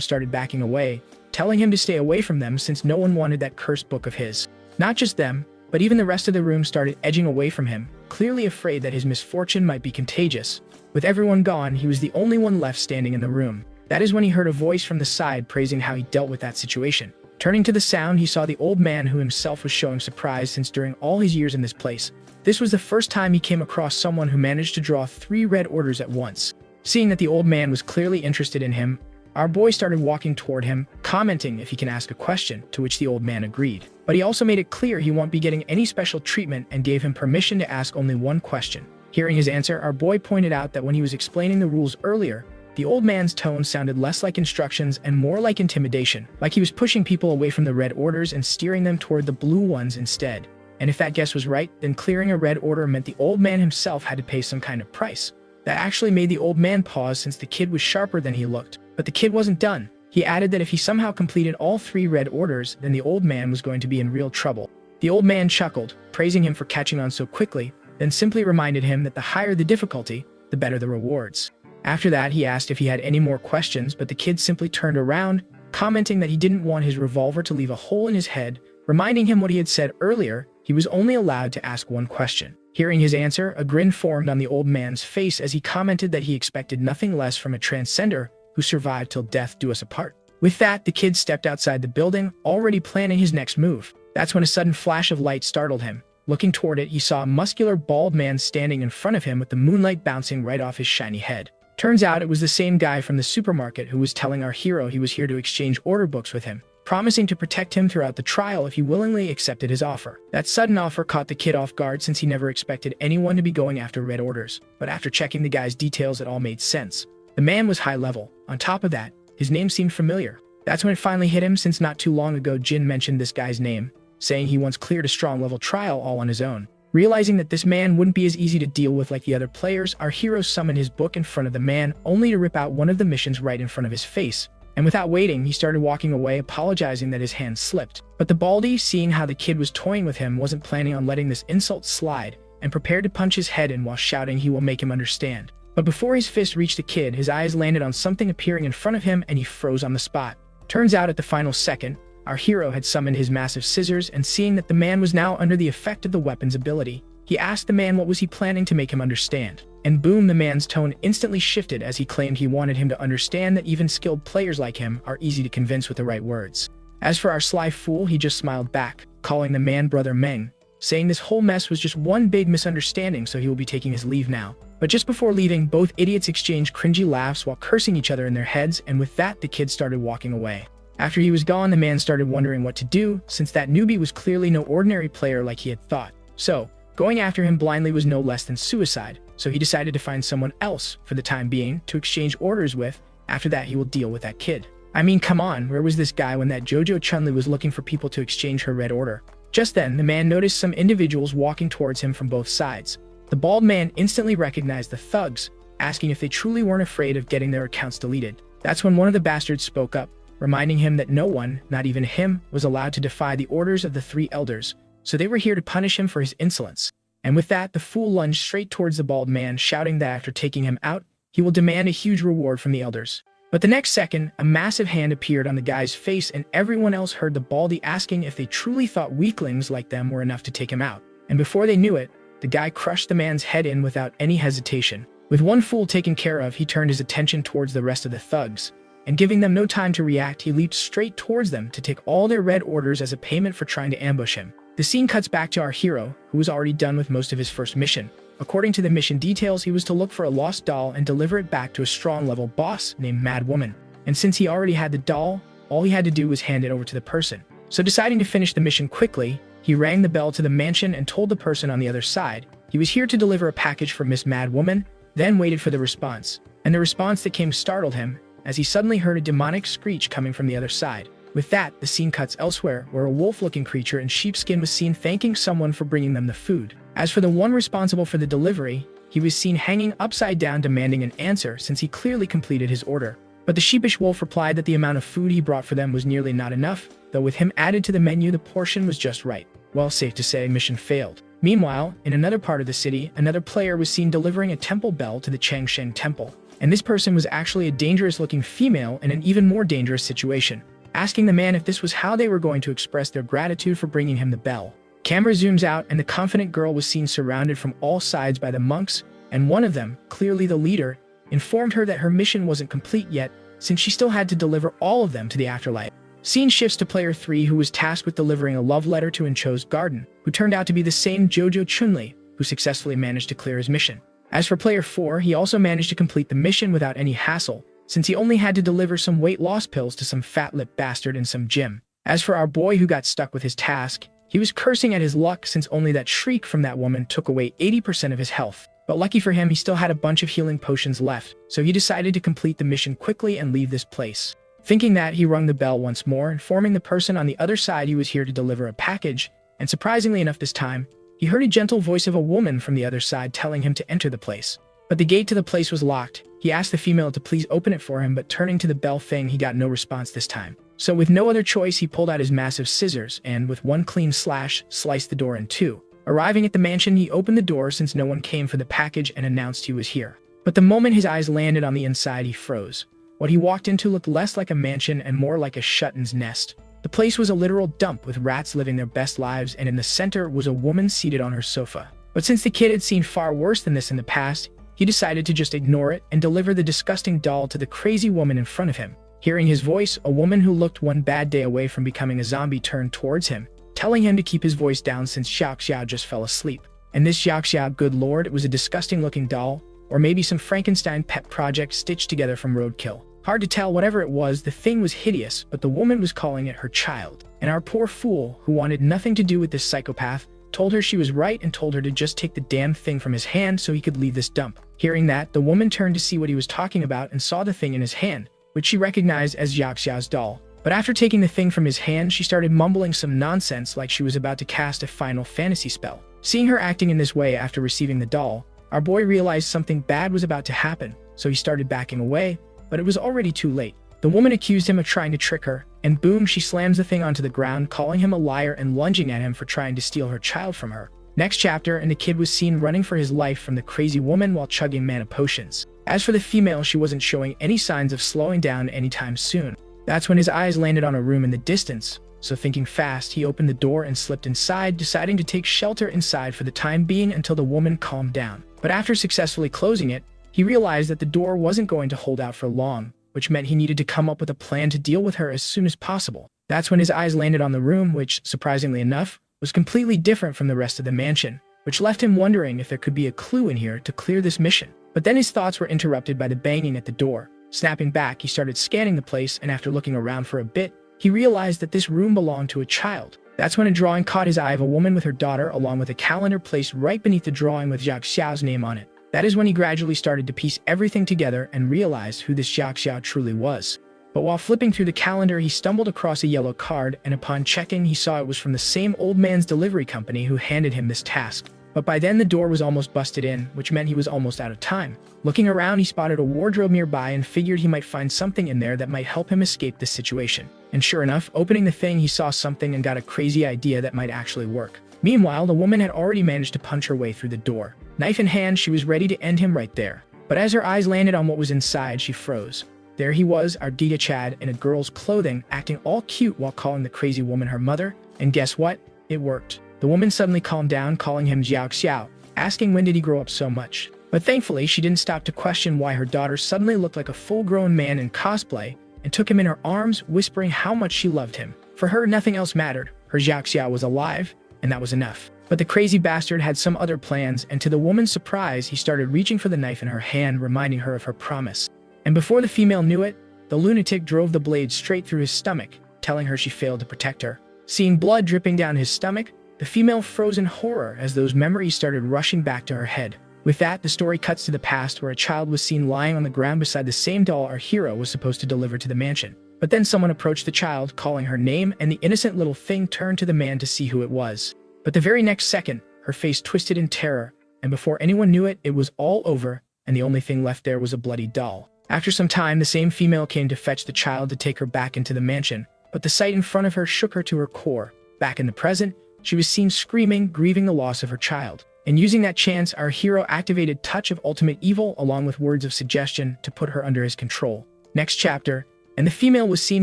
started backing away, telling him to stay away from them since no one wanted that cursed book of his. Not just them, but even the rest of the room started edging away from him, clearly afraid that his misfortune might be contagious. With everyone gone, he was the only one left standing in the room. That is when he heard a voice from the side praising how he dealt with that situation. Turning to the sound, he saw the old man who himself was showing surprise since during all his years in this place, this was the first time he came across someone who managed to draw 3 red orders at once. Seeing that the old man was clearly interested in him, our boy started walking toward him, commenting if he can ask a question, to which the old man agreed. But he also made it clear he won't be getting any special treatment and gave him permission to ask only one question. Hearing his answer, our boy pointed out that when he was explaining the rules earlier, the old man's tone sounded less like instructions and more like intimidation, like he was pushing people away from the red orders and steering them toward the blue ones instead. And if that guess was right, then clearing a red order meant the old man himself had to pay some kind of price. That actually made the old man pause since the kid was sharper than he looked. But the kid wasn't done. He added that if he somehow completed all 3 red orders, then the old man was going to be in real trouble. The old man chuckled, praising him for catching on so quickly, then simply reminded him that the higher the difficulty, the better the rewards. After that, he asked if he had any more questions, but the kid simply turned around, commenting that he didn't want his revolver to leave a hole in his head, reminding him what he had said earlier, he was only allowed to ask one question. Hearing his answer, a grin formed on the old man's face as he commented that he expected nothing less from a transcender who survived till death do us apart. With that, the kid stepped outside the building, already planning his next move. That's when a sudden flash of light startled him. Looking toward it, he saw a muscular, bald man standing in front of him with the moonlight bouncing right off his shiny head. Turns out it was the same guy from the supermarket who was telling our hero he was here to exchange order books with him, promising to protect him throughout the trial if he willingly accepted his offer. That sudden offer caught the kid off guard since he never expected anyone to be going after red orders, but after checking the guy's details it all made sense. The man was high level. On top of that, his name seemed familiar. That's when it finally hit him since not too long ago Jin mentioned this guy's name, saying he once cleared a strong level trial all on his own. Realizing that this man wouldn't be as easy to deal with like the other players, our hero summoned his book in front of the man, only to rip out one of the missions right in front of his face, And without waiting, he started walking away, apologizing that his hand slipped. But the baldy, seeing how the kid was toying with him, wasn't planning on letting this insult slide, and prepared to punch his head in while shouting he will make him understand. But before his fist reached the kid, his eyes landed on something appearing in front of him and he froze on the spot. Turns out at the final second, our hero had summoned his massive scissors, and seeing that the man was now under the effect of the weapon's ability, he asked the man what was he planning to make him understand. And boom, the man's tone instantly shifted as he claimed he wanted him to understand that even skilled players like him are easy to convince with the right words. As for our sly fool, he just smiled back, calling the man Brother Meng, saying this whole mess was just one big misunderstanding, so he will be taking his leave now. But just before leaving, both idiots exchanged cringy laughs while cursing each other in their heads, and with that, the kid started walking away. After he was gone, the man started wondering what to do, since that newbie was clearly no ordinary player like he had thought. So, going after him blindly was no less than suicide, so he decided to find someone else, for the time being, to exchange orders with. After that, he will deal with that kid. I mean, come on, where was this guy when that JoJo Chun-Li was looking for people to exchange her red order? Just then, the man noticed some individuals walking towards him from both sides. The bald man instantly recognized the thugs, asking if they truly weren't afraid of getting their accounts deleted. That's when one of the bastards spoke up, reminding him that no one, not even him, was allowed to defy the orders of the three elders, so they were here to punish him for his insolence. And with that, the fool lunged straight towards the bald man, shouting that after taking him out, he will demand a huge reward from the elders. But the next second, a massive hand appeared on the guy's face, and everyone else heard the baldy asking if they truly thought weaklings like them were enough to take him out. And before they knew it, the guy crushed the man's head in without any hesitation. With one fool taken care of, he turned his attention towards the rest of the thugs, and giving them no time to react, he leaped straight towards them to take all their red orders as a payment for trying to ambush him. The scene cuts back to our hero, who was already done with most of his first mission. According to the mission details, he was to look for a lost doll and deliver it back to a strong-level boss named Mad Woman. And since he already had the doll, all he had to do was hand it over to the person. So deciding to finish the mission quickly, he rang the bell to the mansion and told the person on the other side he was here to deliver a package for Miss Mad Woman, then waited for the response. And the response that came startled him, as he suddenly heard a demonic screech coming from the other side. With that, the scene cuts elsewhere, where a wolf-looking creature in sheepskin was seen thanking someone for bringing them the food. As for the one responsible for the delivery, he was seen hanging upside down demanding an answer since he clearly completed his order. But the sheepish wolf replied that the amount of food he brought for them was nearly not enough, though with him added to the menu the portion was just right. Well, safe to say, mission failed. Meanwhile, in another part of the city, another player was seen delivering a temple bell to the Changsheng Temple. And this person was actually a dangerous-looking female in an even more dangerous situation, asking the man if this was how they were going to express their gratitude for bringing him the bell. Camera zooms out, and the confident girl was seen surrounded from all sides by the monks, and one of them, clearly the leader, informed her that her mission wasn't complete yet, since she still had to deliver all of them to the afterlife. Scene shifts to player 3, who was tasked with delivering a love letter to Incho's garden, who turned out to be the same JoJo Chun-Li, who successfully managed to clear his mission. As for player 4, he also managed to complete the mission without any hassle, since he only had to deliver some weight loss pills to some fat-lipped bastard in some gym. As for our boy who got stuck with his task, he was cursing at his luck since only that shriek from that woman took away 80% of his health. But lucky for him, he still had a bunch of healing potions left, so he decided to complete the mission quickly and leave this place. Thinking that, he rung the bell once more, informing the person on the other side he was here to deliver a package, and surprisingly enough this time, he heard a gentle voice of a woman from the other side telling him to enter the place. But the gate to the place was locked. He asked the female to please open it for him, but turning to the bell thing, he got no response this time. So with no other choice, he pulled out his massive scissors and, with one clean slash, sliced the door in two. Arriving at the mansion, he opened the door since no one came for the package and announced he was here. But the moment his eyes landed on the inside, he froze. What he walked into looked less like a mansion and more like a shut-in's nest. The place was a literal dump with rats living their best lives, and in the center was a woman seated on her sofa. But since the kid had seen far worse than this in the past, he decided to just ignore it and deliver the disgusting doll to the crazy woman in front of him. Hearing his voice, a woman who looked one bad day away from becoming a zombie turned towards him, telling him to keep his voice down since Xiao Xiao just fell asleep. And this Xiao Xiao, good lord, it was a disgusting-looking doll, or maybe some Frankenstein pet project stitched together from roadkill. Hard to tell. Whatever it was, the thing was hideous, but the woman was calling it her child. And our poor fool, who wanted nothing to do with this psychopath, told her she was right and told her to just take the damn thing from his hand so he could leave this dump. Hearing that, the woman turned to see what he was talking about and saw the thing in his hand, which she recognized as Xiao Xiao's doll. But after taking the thing from his hand, she started mumbling some nonsense like she was about to cast a Final Fantasy spell. Seeing her acting in this way after receiving the doll, our boy realized something bad was about to happen, so he started backing away, but it was already too late. The woman accused him of trying to trick her, and boom, she slams the thing onto the ground, calling him a liar and lunging at him for trying to steal her child from her. Next chapter, and the kid was seen running for his life from the crazy woman while chugging mana potions. As for the female, she wasn't showing any signs of slowing down anytime soon. That's when his eyes landed on a room in the distance, so thinking fast, he opened the door and slipped inside, deciding to take shelter inside for the time being until the woman calmed down. But after successfully closing it, he realized that the door wasn't going to hold out for long, which meant he needed to come up with a plan to deal with her as soon as possible. That's when his eyes landed on the room, which, surprisingly enough, was completely different from the rest of the mansion, which left him wondering if there could be a clue in here to clear this mission. But then his thoughts were interrupted by the banging at the door. Snapping back, he started scanning the place, and after looking around for a bit, he realized that this room belonged to a child. That's when a drawing caught his eye of a woman with her daughter, along with a calendar placed right beneath the drawing with Jiao Xiao's name on it. That is when he gradually started to piece everything together and realized who this Jiao Xiao truly was. But while flipping through the calendar, he stumbled across a yellow card, and upon checking, he saw it was from the same old man's delivery company who handed him this task. But by then, the door was almost busted in, which meant he was almost out of time. Looking around, he spotted a wardrobe nearby and figured he might find something in there that might help him escape this situation. And sure enough, opening the thing, he saw something and got a crazy idea that might actually work. Meanwhile, the woman had already managed to punch her way through the door. Knife in hand, she was ready to end him right there. But as her eyes landed on what was inside, she froze. There he was, our Giga Chad, in a girl's clothing, acting all cute while calling the crazy woman her mother. And guess what? It worked. The woman suddenly calmed down, calling him Jiao Xiao, asking when did he grow up so much. But thankfully, she didn't stop to question why her daughter suddenly looked like a full-grown man in cosplay, and took him in her arms, whispering how much she loved him. For her, nothing else mattered. Her Jiao Xiao was alive, and that was enough. But the crazy bastard had some other plans, and to the woman's surprise, he started reaching for the knife in her hand, reminding her of her promise. And before the female knew it, the lunatic drove the blade straight through his stomach, telling her she failed to protect her. Seeing blood dripping down his stomach, the female froze in horror as those memories started rushing back to her head. With that, the story cuts to the past, where a child was seen lying on the ground beside the same doll our hero was supposed to deliver to the mansion. But then someone approached the child, calling her name, and the innocent little thing turned to the man to see who it was. But the very next second, her face twisted in terror, and before anyone knew it, it was all over, and the only thing left there was a bloody doll. After some time, the same female came to fetch the child to take her back into the mansion, but the sight in front of her shook her to her core. Back in the present, she was seen screaming, grieving the loss of her child. And using that chance, our hero activated Touch of Ultimate Evil along with words of suggestion to put her under his control. Next chapter, and the female was seen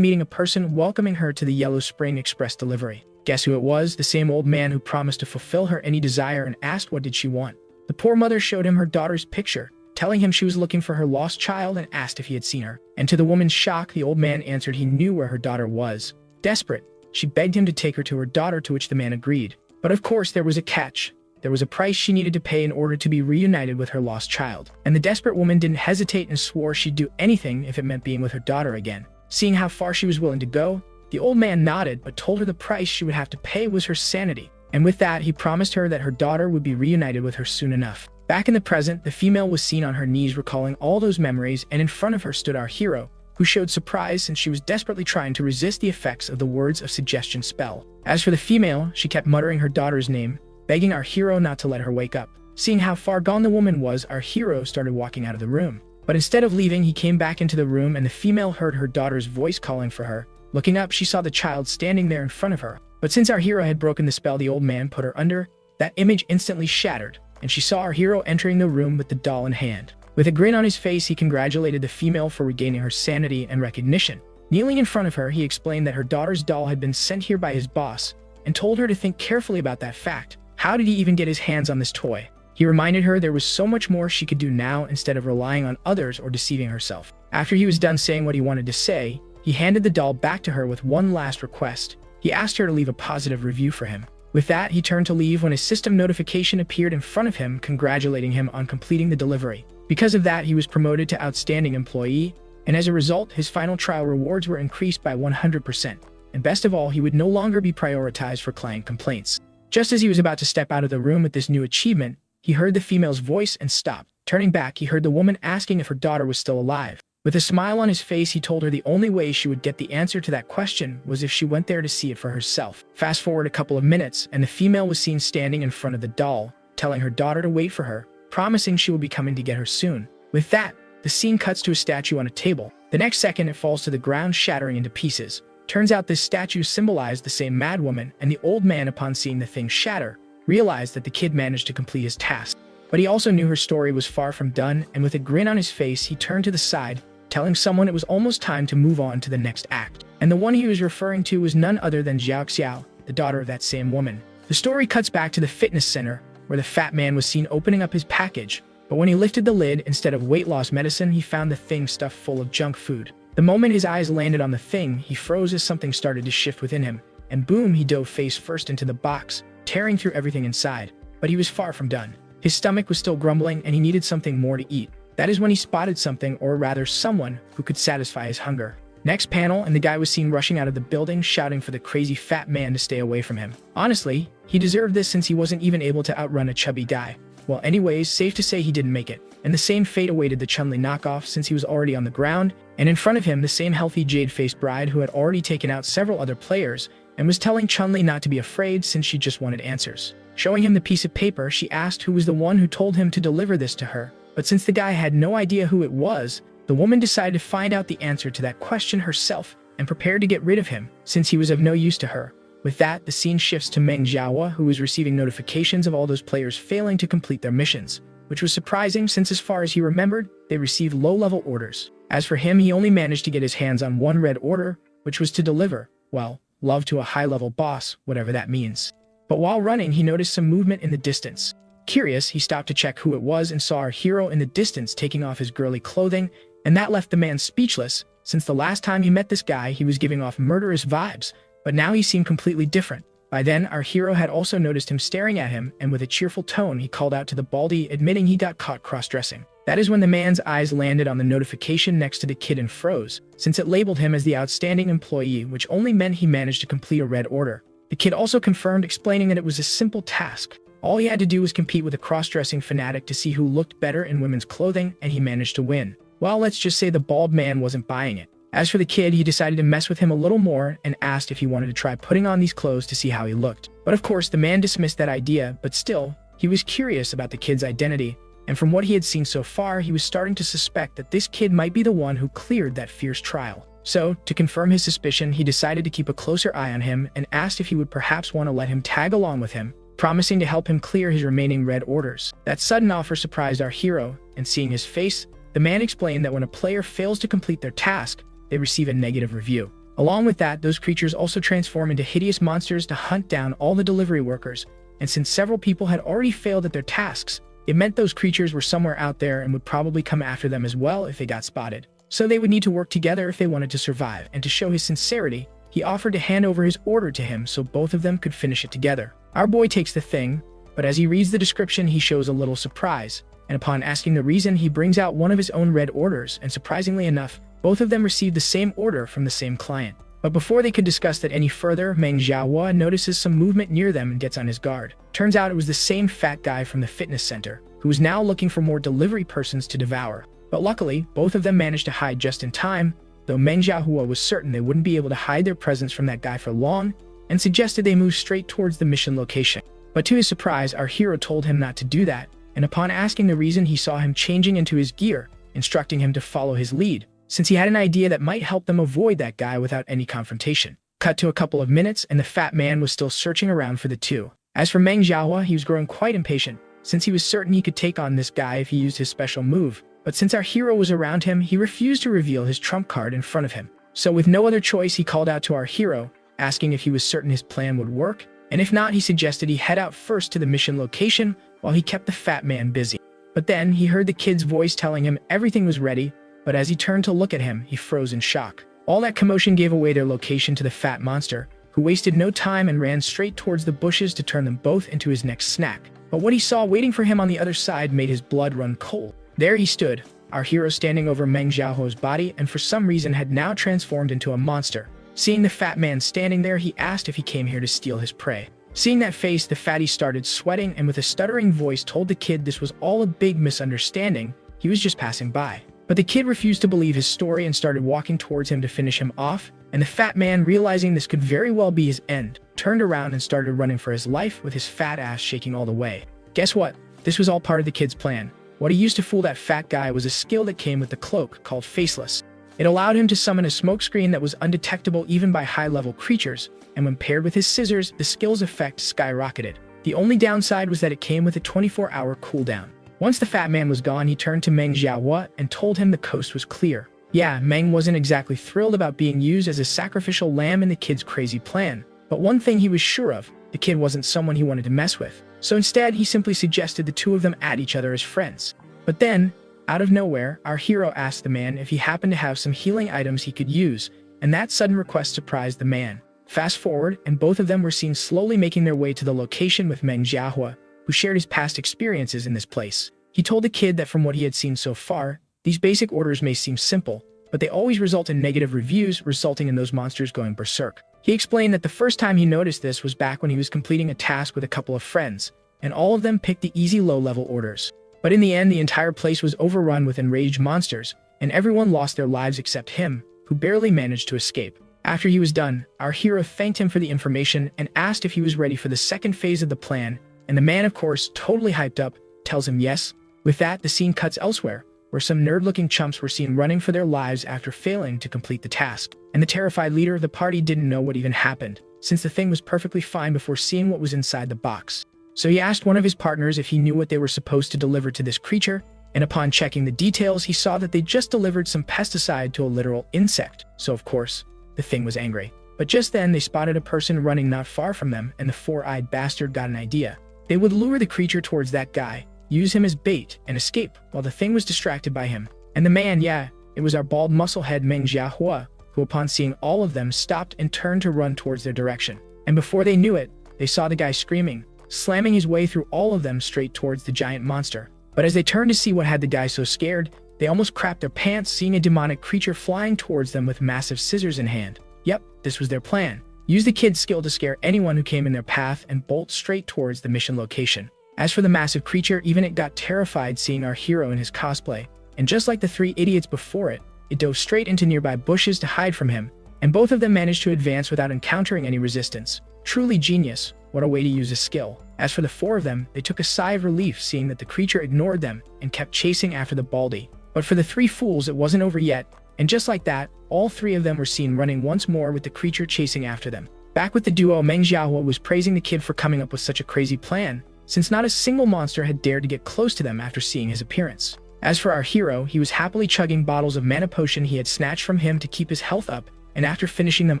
meeting a person welcoming her to the Yellow Spring Express delivery. Guess who it was? The same old man who promised to fulfill her any desire and asked what did she want. The poor mother showed him her daughter's picture, telling him she was looking for her lost child, and asked if he had seen her. And to the woman's shock, the old man answered he knew where her daughter was. Desperate, she begged him to take her to her daughter, to which the man agreed. But of course there was a catch. There was a price she needed to pay in order to be reunited with her lost child. And the desperate woman didn't hesitate and swore she'd do anything if it meant being with her daughter again. Seeing how far she was willing to go, the old man nodded but told her the price she would have to pay was her sanity. And with that, he promised her that her daughter would be reunited with her soon enough. Back in the present, the female was seen on her knees recalling all those memories, and in front of her stood our hero, who showed surprise since she was desperately trying to resist the effects of the words of suggestion spell. As for the female, she kept muttering her daughter's name, begging our hero not to let her wake up. Seeing how far gone the woman was, our hero started walking out of the room. But instead of leaving, he came back into the room, and the female heard her daughter's voice calling for her. Looking up, she saw the child standing there in front of her. But since our hero had broken the spell the old man put her under, that image instantly shattered, and she saw our hero entering the room with the doll in hand. With a grin on his face, he congratulated the female for regaining her sanity and recognition. Kneeling in front of her, he explained that her daughter's doll had been sent here by his boss, and told her to think carefully about that fact. How did he even get his hands on this toy? He reminded her there was so much more she could do now instead of relying on others or deceiving herself. After he was done saying what he wanted to say, he handed the doll back to her with one last request. He asked her to leave a positive review for him. With that, he turned to leave when a system notification appeared in front of him, congratulating him on completing the delivery. Because of that, he was promoted to Outstanding Employee, and as a result, his final trial rewards were increased by 100%. And best of all, he would no longer be prioritized for client complaints. Just as he was about to step out of the room with this new achievement, he heard the female's voice and stopped. Turning back, he heard the woman asking if her daughter was still alive. With a smile on his face, he told her the only way she would get the answer to that question was if she went there to see it for herself. Fast forward a couple of minutes, and the female was seen standing in front of the doll, telling her daughter to wait for her, promising she would be coming to get her soon. With that, the scene cuts to a statue on a table. The next second, it falls to the ground, shattering into pieces. Turns out this statue symbolized the same madwoman, and the old man, upon seeing the thing shatter, realized that the kid managed to complete his task. But he also knew her story was far from done, and with a grin on his face, he turned to the side, telling someone it was almost time to move on to the next act. And the one he was referring to was none other than Xiao Xiao, the daughter of that same woman. The story cuts back to the fitness center, where the fat man was seen opening up his package, but when he lifted the lid, instead of weight loss medicine, he found the thing stuffed full of junk food. The moment his eyes landed on the thing, he froze as something started to shift within him, and boom, he dove face first into the box, tearing through everything inside. But he was far from done. His stomach was still grumbling, and he needed something more to eat. That is when he spotted something, or rather someone, who could satisfy his hunger. Next panel, and the guy was seen rushing out of the building, shouting for the crazy fat man to stay away from him. Honestly, he deserved this since he wasn't even able to outrun a chubby guy. Well, anyways, safe to say he didn't make it. And the same fate awaited the Chun-Li knockoff since he was already on the ground, and in front of him the same healthy jade-faced bride who had already taken out several other players and was telling Chun-Li not to be afraid since she just wanted answers. Showing him the piece of paper, she asked who was the one who told him to deliver this to her, but since the guy had no idea who it was, the woman decided to find out the answer to that question herself and prepared to get rid of him since he was of no use to her. With that, the scene shifts to Meng Jiahua, who was receiving notifications of all those players failing to complete their missions, which was surprising since as far as he remembered, they received low-level orders. As for him, he only managed to get his hands on one red order, which was to deliver, well, love to a high-level boss, whatever that means. But while running, he noticed some movement in the distance. Curious, he stopped to check who it was and saw our hero in the distance taking off his girly clothing, and that left the man speechless, since the last time he met this guy, he was giving off murderous vibes, but now he seemed completely different. By then, our hero had also noticed him staring at him, and with a cheerful tone, he called out to the baldy, admitting he got caught cross-dressing. That is when the man's eyes landed on the notification next to the kid and froze, since it labeled him as the outstanding employee, which only meant he managed to complete a red order. The kid also confirmed, explaining that it was a simple task. All he had to do was compete with a cross-dressing fanatic to see who looked better in women's clothing, and he managed to win. Well, let's just say the bald man wasn't buying it. As for the kid, he decided to mess with him a little more and asked if he wanted to try putting on these clothes to see how he looked. But of course, the man dismissed that idea, but still, he was curious about the kid's identity, and from what he had seen so far, he was starting to suspect that this kid might be the one who cleared that fierce trial. So, to confirm his suspicion, he decided to keep a closer eye on him and asked if he would perhaps want to let him tag along with him, promising to help him clear his remaining red orders. That sudden offer surprised our hero, and seeing his face, the man explained that when a player fails to complete their task, they receive a negative review. Along with that, those creatures also transform into hideous monsters to hunt down all the delivery workers, and since several people had already failed at their tasks, it meant those creatures were somewhere out there and would probably come after them as well if they got spotted. So they would need to work together if they wanted to survive, and to show his sincerity, he offered to hand over his order to him so both of them could finish it together. Our boy takes the thing, but as he reads the description, he shows a little surprise, and upon asking the reason, he brings out one of his own red orders, and surprisingly enough, both of them received the same order from the same client. But before they could discuss that any further, Meng Jiahua notices some movement near them and gets on his guard. Turns out it was the same fat guy from the fitness center, who was now looking for more delivery persons to devour. But luckily, both of them managed to hide just in time, though Meng Jiahua was certain they wouldn't be able to hide their presence from that guy for long, and suggested they move straight towards the mission location. But to his surprise, our hero told him not to do that, and upon asking the reason, he saw him changing into his gear, instructing him to follow his lead, since he had an idea that might help them avoid that guy without any confrontation. Cut to a couple of minutes, and the fat man was still searching around for the two. As for Meng Jiahua, he was growing quite impatient, since he was certain he could take on this guy if he used his special move. But since our hero was around him, he refused to reveal his trump card in front of him. So with no other choice, he called out to our hero, asking if he was certain his plan would work, and if not, he suggested he head out first to the mission location while he kept the fat man busy. But then, he heard the kid's voice telling him everything was ready, but as he turned to look at him, he froze in shock. All that commotion gave away their location to the fat monster, who wasted no time and ran straight towards the bushes to turn them both into his next snack. But what he saw waiting for him on the other side made his blood run cold. There he stood, our hero standing over Meng Jiahua's body, and for some reason had now transformed into a monster. Seeing the fat man standing there, he asked if he came here to steal his prey. Seeing that face, the fatty started sweating and with a stuttering voice told the kid this was all a big misunderstanding, he was just passing by. But the kid refused to believe his story and started walking towards him to finish him off, and the fat man, realizing this could very well be his end, turned around and started running for his life with his fat ass shaking all the way. Guess what? This was all part of the kid's plan. What he used to fool that fat guy was a skill that came with the cloak called Faceless. It allowed him to summon a smokescreen that was undetectable even by high-level creatures, and when paired with his scissors, the skill's effect skyrocketed. The only downside was that it came with a 24-hour cooldown. Once the fat man was gone, he turned to Manhwa and told him the coast was clear. Yeah, Meng wasn't exactly thrilled about being used as a sacrificial lamb in the kid's crazy plan, but one thing he was sure of, the kid wasn't someone he wanted to mess with. So instead, he simply suggested the two of them add each other as friends. But then, out of nowhere, our hero asked the man if he happened to have some healing items he could use, and that sudden request surprised the man. Fast forward, and both of them were seen slowly making their way to the location with Meng Jiahua, who shared his past experiences in this place. He told the kid that from what he had seen so far, these basic orders may seem simple, but they always result in negative reviews, resulting in those monsters going berserk. He explained that the first time he noticed this was back when he was completing a task with a couple of friends, and all of them picked the easy low-level orders. But in the end, the entire place was overrun with enraged monsters, and everyone lost their lives except him, who barely managed to escape. After he was done, our hero thanked him for the information and asked if he was ready for the second phase of the plan, and the man, of course, totally hyped up, tells him yes. With that, the scene cuts elsewhere, where some nerd-looking chumps were seen running for their lives after failing to complete the task. And the terrified leader of the party didn't know what even happened, since the thing was perfectly fine before seeing what was inside the box. So he asked one of his partners if he knew what they were supposed to deliver to this creature, and upon checking the details, he saw that they just delivered some pesticide to a literal insect. So of course, the thing was angry. But just then, they spotted a person running not far from them, and the four-eyed bastard got an idea. They would lure the creature towards that guy, use him as bait, and escape, while the thing was distracted by him. And the man, yeah, it was our bald musclehead Meng Jiahua, who upon seeing all of them stopped and turned to run towards their direction. And before they knew it, they saw the guy screaming, slamming his way through all of them straight towards the giant monster. But as they turned to see what had the guy so scared, they almost crapped their pants seeing a demonic creature flying towards them with massive scissors in hand. Yep, this was their plan. Use the kid's skill to scare anyone who came in their path and bolt straight towards the mission location. As for the massive creature, even it got terrified seeing our hero in his cosplay, and just like the three idiots before it, it dove straight into nearby bushes to hide from him, and both of them managed to advance without encountering any resistance. Truly genius, what a way to use a skill. As for the four of them, they took a sigh of relief seeing that the creature ignored them and kept chasing after the baldy. But for the three fools, it wasn't over yet, and just like that, all three of them were seen running once more with the creature chasing after them. Back with the duo, Meng Jiahua was praising the kid for coming up with such a crazy plan, since not a single monster had dared to get close to them after seeing his appearance. As for our hero, he was happily chugging bottles of mana potion he had snatched from him to keep his health up, and after finishing them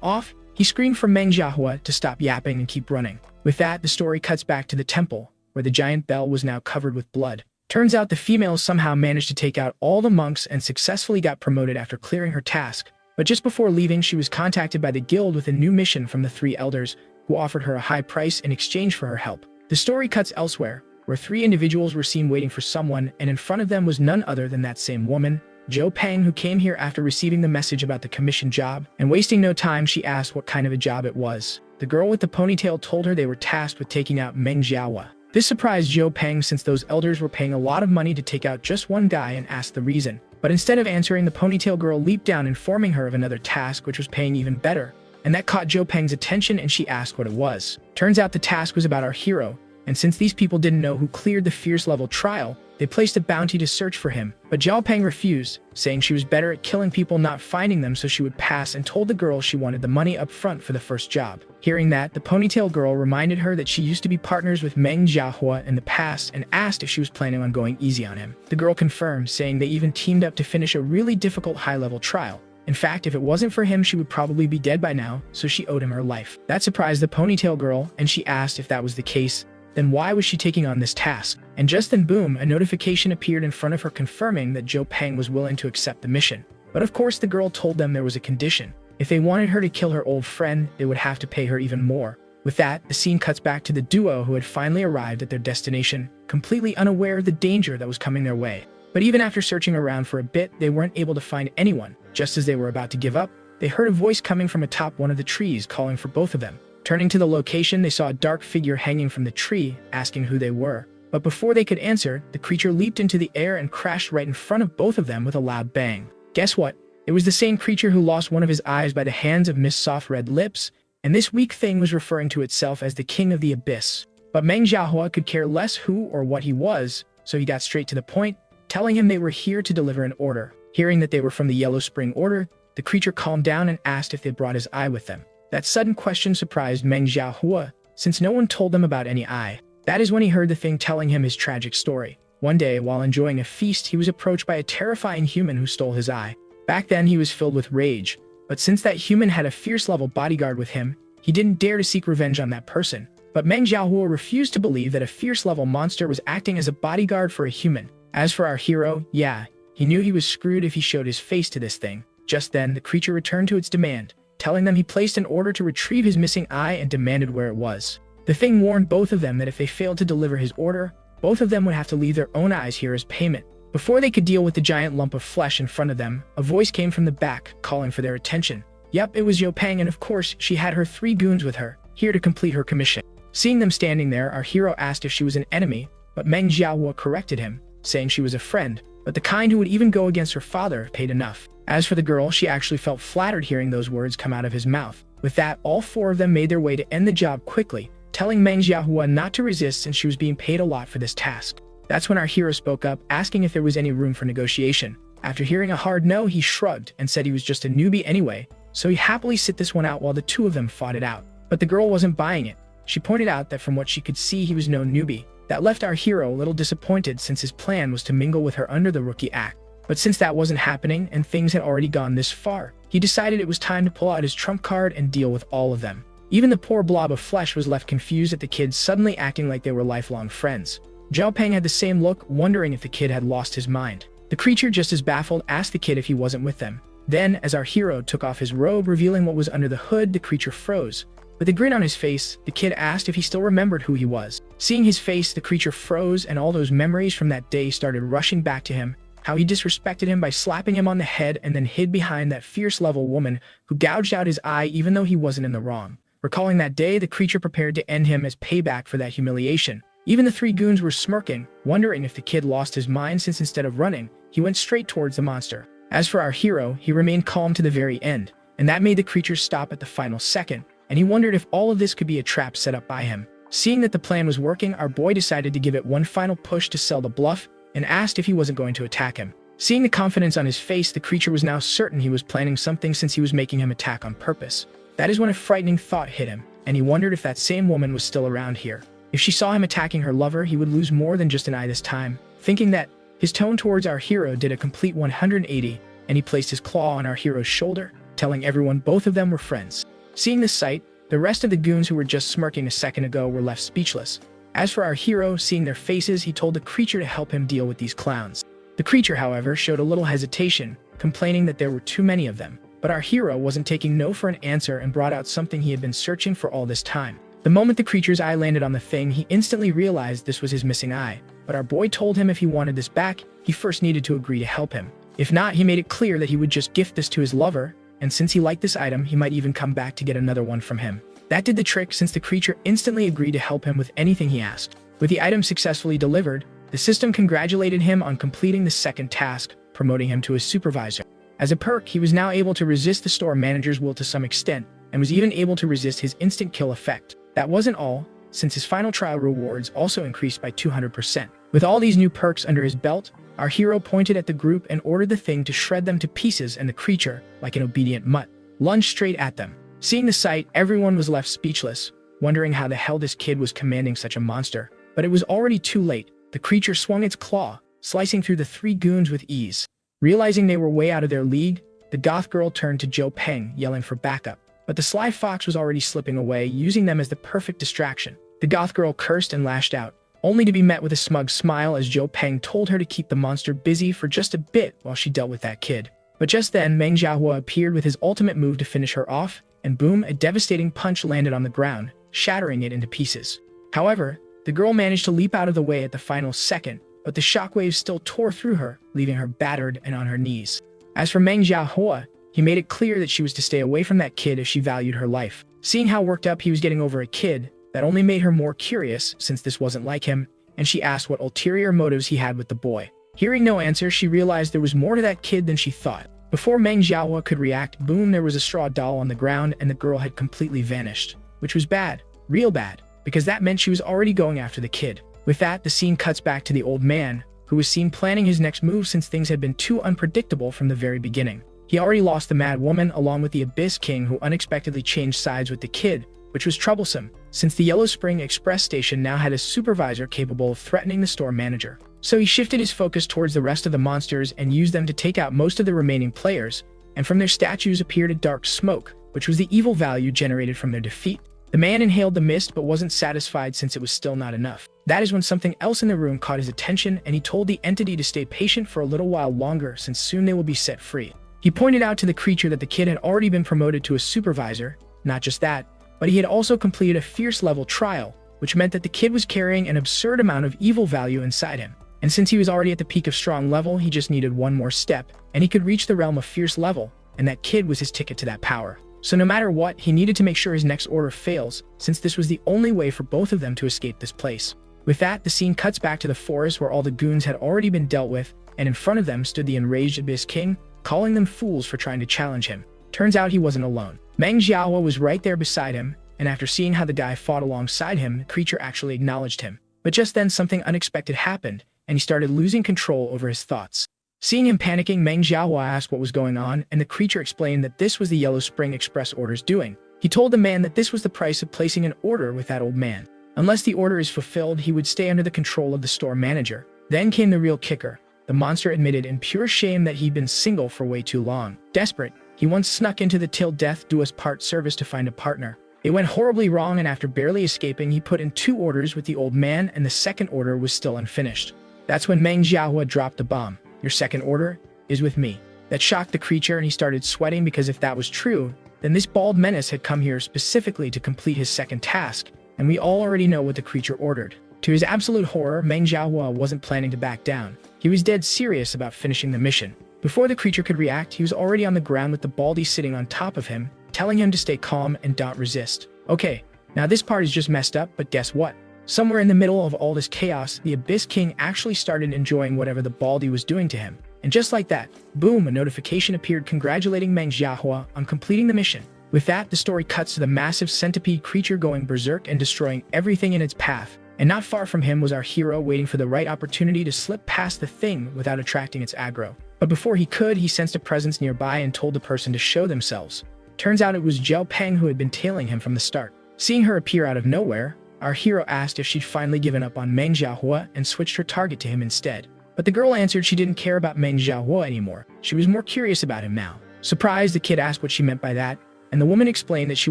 off, he screamed for Meng Jiahua to stop yapping and keep running. With that, the story cuts back to the temple, where the giant bell was now covered with blood. Turns out the female somehow managed to take out all the monks and successfully got promoted after clearing her task, but just before leaving, she was contacted by the guild with a new mission from the three elders, who offered her a high price in exchange for her help. The story cuts elsewhere, where three individuals were seen waiting for someone, and in front of them was none other than that same woman, Jo Pang, who came here after receiving the message about the commission job, and wasting no time, she asked what kind of a job it was. The girl with the ponytail told her they were tasked with taking out Meng Jiahua. This surprised Jo Pang since those elders were paying a lot of money to take out just one guy and asked the reason. But instead of answering, the ponytail girl leaped down informing her of another task which was paying even better, and that caught Jo Pang's attention and she asked what it was. Turns out the task was about our hero, and since these people didn't know who cleared the fierce level trial, they placed a bounty to search for him. But Jo Pang refused, saying she was better at killing people not finding them, so she would pass, and told the girl she wanted the money up front for the first job. Hearing that, the ponytail girl reminded her that she used to be partners with Meng Jiahua in the past and asked if she was planning on going easy on him. The girl confirmed, saying they even teamed up to finish a really difficult high-level trial. In fact, if it wasn't for him, she would probably be dead by now, so she owed him her life. That surprised the ponytail girl, and she asked if that was the case, then why was she taking on this task? And just then, boom, a notification appeared in front of her confirming that Jo Pang was willing to accept the mission. But of course, the girl told them there was a condition. If they wanted her to kill her old friend, they would have to pay her even more. With that, the scene cuts back to the duo who had finally arrived at their destination, completely unaware of the danger that was coming their way. But even after searching around for a bit, they weren't able to find anyone. Just as they were about to give up, they heard a voice coming from atop one of the trees calling for both of them. Turning to the location, they saw a dark figure hanging from the tree, asking who they were. But before they could answer, the creature leaped into the air and crashed right in front of both of them with a loud bang. Guess what? It was the same creature who lost one of his eyes by the hands of Miss Soft Red Lips, and this weak thing was referring to itself as the King of the Abyss. But Meng Jiahua could care less who or what he was, so he got straight to the point, telling him they were here to deliver an order. Hearing that they were from the Yellow Spring Order, the creature calmed down and asked if they brought his eye with them. That sudden question surprised Manhwa, since no one told them about any eye. That is when he heard the thing telling him his tragic story. One day, while enjoying a feast, he was approached by a terrifying human who stole his eye. Back then, he was filled with rage, but since that human had a fierce-level bodyguard with him, he didn't dare to seek revenge on that person. But Meng Xiaohua refused to believe that a fierce-level monster was acting as a bodyguard for a human. As for our hero, yeah, he knew he was screwed if he showed his face to this thing. Just then, the creature returned to its demand, telling them he placed an order to retrieve his missing eye and demanded where it was. The thing warned both of them that if they failed to deliver his order, both of them would have to leave their own eyes here as payment. Before they could deal with the giant lump of flesh in front of them, a voice came from the back, calling for their attention. Yep, it was Zhou Peng, and of course, she had her 3 goons with her, here to complete her commission. Seeing them standing there, our hero asked if she was an enemy, but Meng Xiaohua corrected him, saying she was a friend, but the kind who would even go against her father if paid enough. As for the girl, she actually felt flattered hearing those words come out of his mouth. With that, all 4 of them made their way to end the job quickly, telling Meng Xiaohua not to resist since she was being paid a lot for this task. That's when our hero spoke up, asking if there was any room for negotiation. After hearing a hard no, he shrugged and said he was just a newbie anyway, so he happily sit this one out while the 2 of them fought it out. But the girl wasn't buying it. She pointed out that from what she could see, he was no newbie. That left our hero a little disappointed since his plan was to mingle with her under the Rookie Act. But since that wasn't happening and things had already gone this far, he decided it was time to pull out his trump card and deal with all of them. Even the poor blob of flesh was left confused at the kids suddenly acting like they were lifelong friends. Zhao Peng had the same look, wondering if the kid had lost his mind. The creature, just as baffled, asked the kid if he wasn't with them. Then, as our hero took off his robe, revealing what was under the hood, the creature froze. With a grin on his face, the kid asked if he still remembered who he was. Seeing his face, the creature froze, and all those memories from that day started rushing back to him. How he disrespected him by slapping him on the head and then hid behind that fierce-level woman who gouged out his eye even though he wasn't in the wrong. Recalling that day, the creature prepared to end him as payback for that humiliation. Even the 3 goons were smirking, wondering if the kid lost his mind since instead of running, he went straight towards the monster. As for our hero, he remained calm to the very end, and that made the creature stop at the final second, and he wondered if all of this could be a trap set up by him. Seeing that the plan was working, our boy decided to give it one final push to sell the bluff, and asked if he wasn't going to attack him. Seeing the confidence on his face, the creature was now certain he was planning something since he was making him attack on purpose. That is when a frightening thought hit him, and he wondered if that same woman was still around here. If she saw him attacking her lover, he would lose more than just an eye this time. Thinking that, his tone towards our hero did a complete 180, and he placed his claw on our hero's shoulder, telling everyone both of them were friends. Seeing this sight, the rest of the goons who were just smirking a second ago were left speechless. As for our hero, seeing their faces, he told the creature to help him deal with these clowns. The creature, however, showed a little hesitation, complaining that there were too many of them. But our hero wasn't taking no for an answer and brought out something he had been searching for all this time. The moment the creature's eye landed on the thing, he instantly realized this was his missing eye. But our boy told him if he wanted this back, he first needed to agree to help him. If not, he made it clear that he would just gift this to his lover, and since he liked this item, he might even come back to get another one from him. That did the trick since the creature instantly agreed to help him with anything he asked. With the item successfully delivered, the system congratulated him on completing the second task, promoting him to a supervisor. As a perk, he was now able to resist the store manager's will to some extent, and was even able to resist his instant kill effect. That wasn't all, since his final trial rewards also increased by 200%. With all these new perks under his belt, our hero pointed at the group and ordered the thing to shred them to pieces, and the creature, like an obedient mutt, lunged straight at them. Seeing the sight, everyone was left speechless, wondering how the hell this kid was commanding such a monster. But it was already too late. The creature swung its claw, slicing through the 3 goons with ease. Realizing they were way out of their league, the goth girl turned to Zhou Peng, yelling for backup. But the sly fox was already slipping away, using them as the perfect distraction. The goth girl cursed and lashed out, only to be met with a smug smile as Zhou Peng told her to keep the monster busy for just a bit while she dealt with that kid. But just then, Meng Xiaohua appeared with his ultimate move to finish her off, and boom, a devastating punch landed on the ground, shattering it into pieces. However, the girl managed to leap out of the way at the final second, but the shockwaves still tore through her, leaving her battered and on her knees. As for Meng Xiaohua, he made it clear that she was to stay away from that kid if she valued her life. Seeing how worked up he was getting over a kid, that only made her more curious since this wasn't like him, and she asked what ulterior motives he had with the boy. Hearing no answer, she realized there was more to that kid than she thought. Before Meng Xiaohua could react, boom, there was a straw doll on the ground and the girl had completely vanished. Which was bad, real bad, because that meant she was already going after the kid. With that, the scene cuts back to the old man, who was seen planning his next move since things had been too unpredictable from the very beginning. He already lost the Mad Woman along with the Abyss King, who unexpectedly changed sides with the kid, which was troublesome, since the Yellow Spring Express station now had a supervisor capable of threatening the store manager. So he shifted his focus towards the rest of the monsters and used them to take out most of the remaining players, and from their statues appeared a dark smoke, which was the evil value generated from their defeat. The man inhaled the mist but wasn't satisfied since it was still not enough. That is when something else in the room caught his attention, and he told the entity to stay patient for a little while longer since soon they will be set free. He pointed out to the creature that the kid had already been promoted to a supervisor. Not just that, but he had also completed a fierce level trial, which meant that the kid was carrying an absurd amount of evil value inside him. And since he was already at the peak of strong level, he just needed one more step, and he could reach the realm of fierce level, and that kid was his ticket to that power. So no matter what, he needed to make sure his next order fails, since this was the only way for both of them to escape this place. With that, the scene cuts back to the forest where all the goons had already been dealt with, and in front of them stood the enraged Abyss King, calling them fools for trying to challenge him. Turns out he wasn't alone. Manhwa was right there beside him, and after seeing how the guy fought alongside him, the creature actually acknowledged him. But just then something unexpected happened, and he started losing control over his thoughts. Seeing him panicking, Manhwa asked what was going on, and the creature explained that this was the Yellow Spring Express order's doing. He told the man that this was the price of placing an order with that old man. Unless the order is fulfilled, he would stay under the control of the store manager. Then came the real kicker. The monster admitted in pure shame that he'd been single for way too long. Desperate, he once snuck into the Till Death Do Us Part service to find a partner. It went horribly wrong, and after barely escaping, he put in 2 orders with the old man, and the second order was still unfinished. That's when Manhwa dropped the bomb. Your second order is with me. That shocked the creature, and he started sweating, because if that was true, then this bald menace had come here specifically to complete his second task, and we all already know what the creature ordered. To his absolute horror, Manhwa wasn't planning to back down. He was dead serious about finishing the mission. Before the creature could react, he was already on the ground with the baldy sitting on top of him, telling him to stay calm and don't resist. Okay, now this part is just messed up, but guess what? Somewhere in the middle of all this chaos, the Abyss King actually started enjoying whatever the baldy was doing to him. And just like that, boom, a notification appeared congratulating Manhwa on completing the mission. With that, the story cuts to the massive centipede creature going berserk and destroying everything in its path. And not far from him was our hero waiting for the right opportunity to slip past the thing without attracting its aggro. But before he could, he sensed a presence nearby and told the person to show themselves. Turns out it was Zhao Peng, who had been tailing him from the start. Seeing her appear out of nowhere, our hero asked if she'd finally given up on Manhwa and switched her target to him instead. But the girl answered she didn't care about Manhwa anymore. She was more curious about him now. Surprised, the kid asked what she meant by that, and the woman explained that she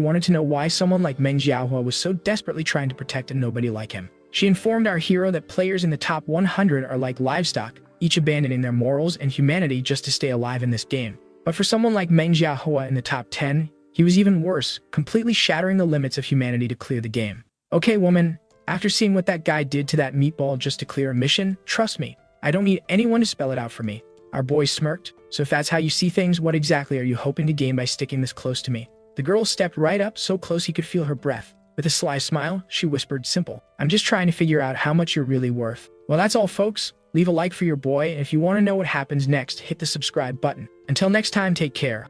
wanted to know why someone like Manhwa was so desperately trying to protect a nobody like him. She informed our hero that players in the top 100 are like livestock, each abandoning their morals and humanity just to stay alive in this game. But for someone like Manhwa in the top 10, he was even worse, completely shattering the limits of humanity to clear the game. Okay, woman, after seeing what that guy did to that meatball just to clear a mission, trust me, I don't need anyone to spell it out for me. Our boy smirked. So if that's how you see things, what exactly are you hoping to gain by sticking this close to me? The girl stepped right up, so close he could feel her breath. With a sly smile, she whispered, simple. I'm just trying to figure out how much you're really worth. Well, that's all, folks. Leave a like for your boy, and if you want to know what happens next, hit the subscribe button. Until next time, take care.